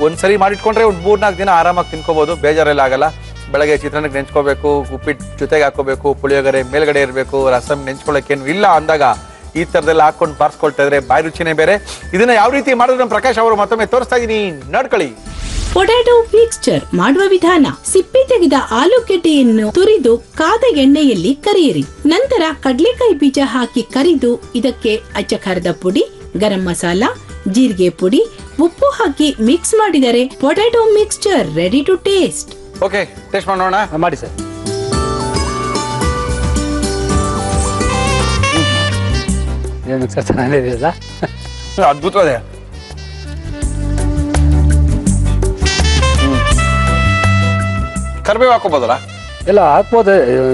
ಒಂದ್ಸರಿ ಮಾಡಿಟ್ಕೊಂಡ್ರೆ ಒಂದು 3-4 ದಿನ ಆರಾಮಾಗಿ ತಿನ್ಕೋಬಹುದು, ಬೇಜಾರೆಲ್ಲ ಆಗಲ್ಲ. ಬೆಳಗ್ಗೆ ಚಿತ್ರಾನ್ನಕ್ಕೆ ನೆಂಚ್ಕೋಬೇಕು, ಉಪ್ಪಿಟ್ಟು ಜೊತೆಗೆ ಹಾಕೋಬೇಕು, ಪುಳಿಯೋಗರೆ ಮೇಲ್ಗಡೆ ಇರಬೇಕು, ರಸಂ ನೆಂಚ್ಕೊಳ್ಳೋಕ್ಕೇನು ಇಲ್ಲ ಅಂದಾಗ ಈ ಥರದೆಲ್ಲ ಹಾಕೊಂಡು ಬಾರಿಸ್ಕೊಳ್ತಾ ಇದ್ರೆ ಬಾಯಿ ರುಚಿನೇ ಬೇರೆ. ಇದನ್ನ ಯಾವ ರೀತಿ ಮಾಡಿದ್ರು ನಮ್ಮ ಪ್ರಕಾಶ್ ಅವರು ಮತ್ತೊಮ್ಮೆ ತೋರಿಸ್ತಾ ಇದೀನಿ, ನೋಡ್ಕೊಳ್ಳಿ. ಪೊಟ್ಯಾಟೊ ಮಿಕ್ಸ್ಚರ್ ಮಾಡುವ ವಿಧಾನ: ಸಿಪ್ಪೆ ತೆಗೆದ ಆಲೂಗೆಡ್ಡೆಯನ್ನು ತುರಿದು ಕಾದ ಎಣ್ಣೆಯಲ್ಲಿ ಕರಿಯಿರಿ. ನಂತರ ಕಡಲೆಕಾಯಿ ಬೀಜ ಹಾಕಿ ಕರಿದು ಇದಕ್ಕೆ ಅಚ್ಚ ಖಾರದ ಪುಡಿ, ಗರಂ ಮಸಾಲ, ಜೀರಿಗೆ ಪುಡಿ, ಉಪ್ಪು ಹಾಕಿ ಮಿಕ್ಸ್ ಮಾಡಿದರೆ potato mixture ready to taste. Okay, taste ಮಾಡೋಣ. ಮಾಡಿ ಸರ್. ಮಿಕ್ಸರ್ ಚೆನ್ನಾಗಿದೆಯಲ್ಲ, ಅದ್ಭುತವಾದ. ಕರಿಬೇವು ಹಾಕೋಬೋದಲ್ಲ? ಎಲ್ಲ ಹಾಕ್ಬೋದು.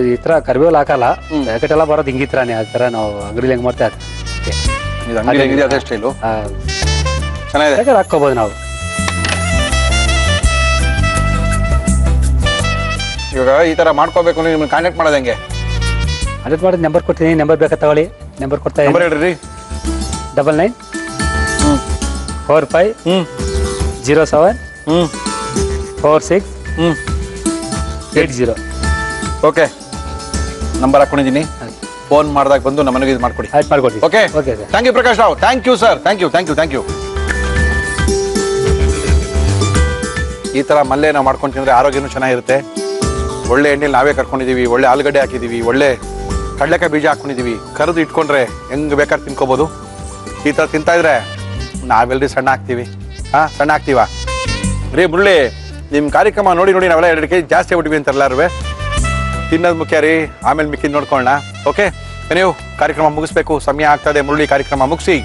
ಈ ತರ ಕರಿಬೇವು ಹಾಕಲ್ಲ, ಪ್ಯಾಕೆಟ್ ಎಲ್ಲ ಬರೋದು ಹಿಂಗಿತ್ರಾನೆ. ಆ ತರ ನಾವು ಅಂಗಡಿಲಿ ಹೆಂಗ್ ಮಾಡ್ತಾ ಇದ್ದೀವಿ ಅದೇ ಸ್ಟೈಲು. ಚೆನ್ನಾಗಿದೆ, ಹಾಕೋಬಹುದು ನಾವು. ಇವಾಗ ಈ ತರ ಮಾಡ್ಕೋಬೇಕು ಅಂದ್ರೆ ನಿಮ್ಗೆ ಕಾಂಟ್ಯಾಕ್ಟ್ ಮಾಡೋದು ಹೆಂಗೆ? ಕಾಂಟ್ಯಾಕ್ಟ್ ಮಾಡೋದು ನಂಬರ್ ಕೊಡ್ತೀನಿ, ನಂಬರ್ ಬೇಕಾ ತಗೊಳ್ಳಿ. ನಂಬರ್ ಕೊಡ್ತಾ ನಂಬರ್ ಹೇಳ್ರಿ. 99 45 07 46 80. ಓಕೆ, ನಂಬರ್ ಹಾಕೊಂಡಿದ್ದೀನಿ. ಫೋನ್ ಮಾಡಿದಾಗ ಬಂದು ನಮ್ಮ ಮನೆಗೆ ಇದು ಮಾಡ್ಕೊಡಿ. ಆಯ್ತು, ಮಾಡ್ಕೊಡ್ತೀವಿ. Okay, okay sir. Thank you Prakash Rao. Thank you sir, thank you, thank you, thank you. ಈ ತರ ಮಲ್ಲೆ ನಾವು ಮಾಡ್ಕೊಂಡು ತಿಂದ್ರೆ ಆರೋಗ್ಯನೂ ಚೆನ್ನಾಗಿರುತ್ತೆ. ಒಳ್ಳೆ ಎಣ್ಣೆಲಿ ನಾವೇ ಕರ್ಕೊಂಡಿದೀವಿ, ಒಳ್ಳೆ ಆಲೂಗಡ್ಡೆ ಹಾಕಿದೀವಿ, ಒಳ್ಳೆ ಕಡಲೆಕಾಯಿ ಬೀಜ ಹಾಕೊಂಡಿದೀವಿ. ಕರೆದು ಇಟ್ಕೊಂಡ್ರೆ ಹೆಂಗ್ ಬೇಕಾದ್ರೆ ತಿನ್ಕೋಬಹುದು. ಈ ತರ ತಿಂತಾ ಇದ್ರೆ ನಾವೆಲ್ಲರೂ ಸಣ್ಣ ಆಗ್ತೀವಿ. ಸಣ್ಣ ಆಗ್ತೀವ ರೀ? ಮುರಳಿ, ನಿಮ್ ಕಾರ್ಯಕ್ರಮ ನೋಡಿ ನೋಡಿ ನಾವೆಲ್ಲ 2 kg ಜಾಸ್ತಿ ಆಗ್ಬಿಟ್ಟಿವಿ ಅಂತ ಎಲ್ಲಾರು. ತಿನ್ನೋದು ಮುಖ್ಯ ರೀ, ಆಮೇಲೆ ಮಿಕ್ಕಿದ್ ನೋಡ್ಕೊಳ್ಳೋಣ. ಓಕೆ, ನೀವು ಕಾರ್ಯಕ್ರಮ ಮುಗಿಸ್ಬೇಕು, ಸಮಯ ಆಗ್ತದೆ. ಮುರಳಿ ಕಾರ್ಯಕ್ರಮ ಮುಗಿಸಿ.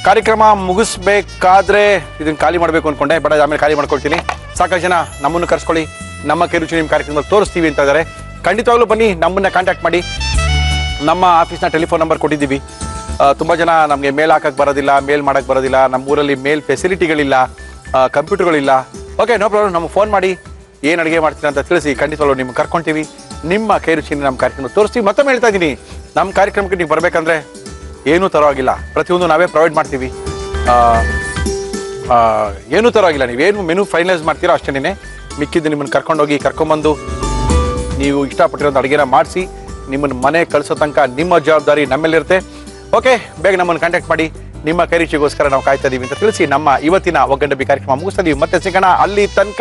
ಕಾರ್ಯಕ್ರಮ ಮುಗಿಸ್ಬೇಕಾದ್ರೆ ಇದನ್ನ ಖಾಲಿ ಮಾಡ್ಬೇಕು ಅನ್ಕೊಂಡೆ, ಬಟ್ ಆಮೇಲೆ ಖಾಲಿ ಮಾಡ್ಕೊಳ್ತೀನಿ. ಸಾಕಷ್ಟು ಜನ ನಮ್ಮನ್ನು ಕರ್ಸ್ಕೊಳ್ಳಿ, ನಮ್ಮ ಕೈ ರುಚಿ ನಿಮ್ಮ ಕಾರ್ಯಕ್ರಮದಲ್ಲಿ ತೋರಿಸ್ತೀವಿ ಅಂತ ಇದ್ದಾರೆ. ಖಂಡಿತವಾಗ್ಲೂ ಬನ್ನಿ, ನಮ್ಮನ್ನ ಕಾಂಟ್ಯಾಕ್ಟ್ ಮಾಡಿ. ನಮ್ಮ ಆಫೀಸ್ನ ಟೆಲಿಫೋನ್ ನಂಬರ್ ಕೊಟ್ಟಿದ್ದೀವಿ. ತುಂಬ ಜನ ನಮಗೆ ಮೇಲ್ ಹಾಕಕ್ಕೆ ಬರೋದಿಲ್ಲ, ಮೇಲ್ ಮಾಡಕ್ಕೆ ಬರೋದಿಲ್ಲ, ನಮ್ಮ ಊರಲ್ಲಿ ಮೇಲ್ ಫೆಸಿಲಿಟಿಗಳಿಲ್ಲ, ಕಂಪ್ಯೂಟರ್ಗಳಿಲ್ಲ. Okay, no problem. ನಮಗೆ ಫೋನ್ ಮಾಡಿ ಏನು ಅಡುಗೆ ಮಾಡ್ತೀರಾ ಅಂತ ತಿಳಿಸಿ, ಖಂಡಿತವಾಗ್ಲೂ ನಿಮ್ಗೆ ಕರ್ಕೊಳ್ತೀವಿ. ನಿಮ್ಮ ಕೈ ರುಚಿನ ನಮ್ಮ ಕಾರ್ಯಕ್ರಮ ತೋರಿಸ್ತೀವಿ. ಮತ್ತೊಮ್ಮೆ ಹೇಳ್ತಾ ಇದ್ದೀನಿ, ನಮ್ಮ ಕಾರ್ಯಕ್ರಮಕ್ಕೆ ನೀವು ಬರಬೇಕಂದ್ರೆ ಏನೂ ತರವಾಗಿಲ್ಲ, ಪ್ರತಿಯೊಂದು ನಾವೇ ಪ್ರೊವೈಡ್ ಮಾಡ್ತೀವಿ. ಏನೂ ತರವಾಗಿಲ್ಲ, ನೀವೇನು ಮೆನು ಫೈನಲೈಸ್ ಮಾಡ್ತೀರೋ ಅಷ್ಟೇನೆ. ಮಿಕ್ಕಿದ್ದು ನಿಮ್ಮನ್ನು ಕರ್ಕೊಂಡೋಗಿ ಕರ್ಕೊಂಬಂದು ನೀವು ಇಷ್ಟಪಟ್ಟಿರೋಂಥ ಅಡುಗೆನ ಮಾಡಿಸಿ ನಿಮ್ಮನ್ನು ಮನೆ ಕಳಿಸೋ ತನಕ ನಿಮ್ಮ ಜವಾಬ್ದಾರಿ ನಮ್ಮೇಲಿರುತ್ತೆ. ಓಕೆ, ಬೇಗ ನಮ್ಮನ್ನು ಕಾಂಟ್ಯಾಕ್ಟ್ ಮಾಡಿ. ನಿಮ್ಮ ಕೈ ರುಚಿಗೋಸ್ಕರ ನಾವು ಕಾಯ್ತಾ ಇದೀವಿ ಅಂತ ತಿಳಿಸಿ ನಮ್ಮ ಇವತ್ತಿನ ಒಗ್ಗಂಡಬ್ಬಿ ಕಾರ್ಯಕ್ರಮ ಮುಗಿಸ್ತಾ ಇದೀವಿ. ಮತ್ತೆ ಸಿಗೋಣ. ಅಲ್ಲಿ ತನಕ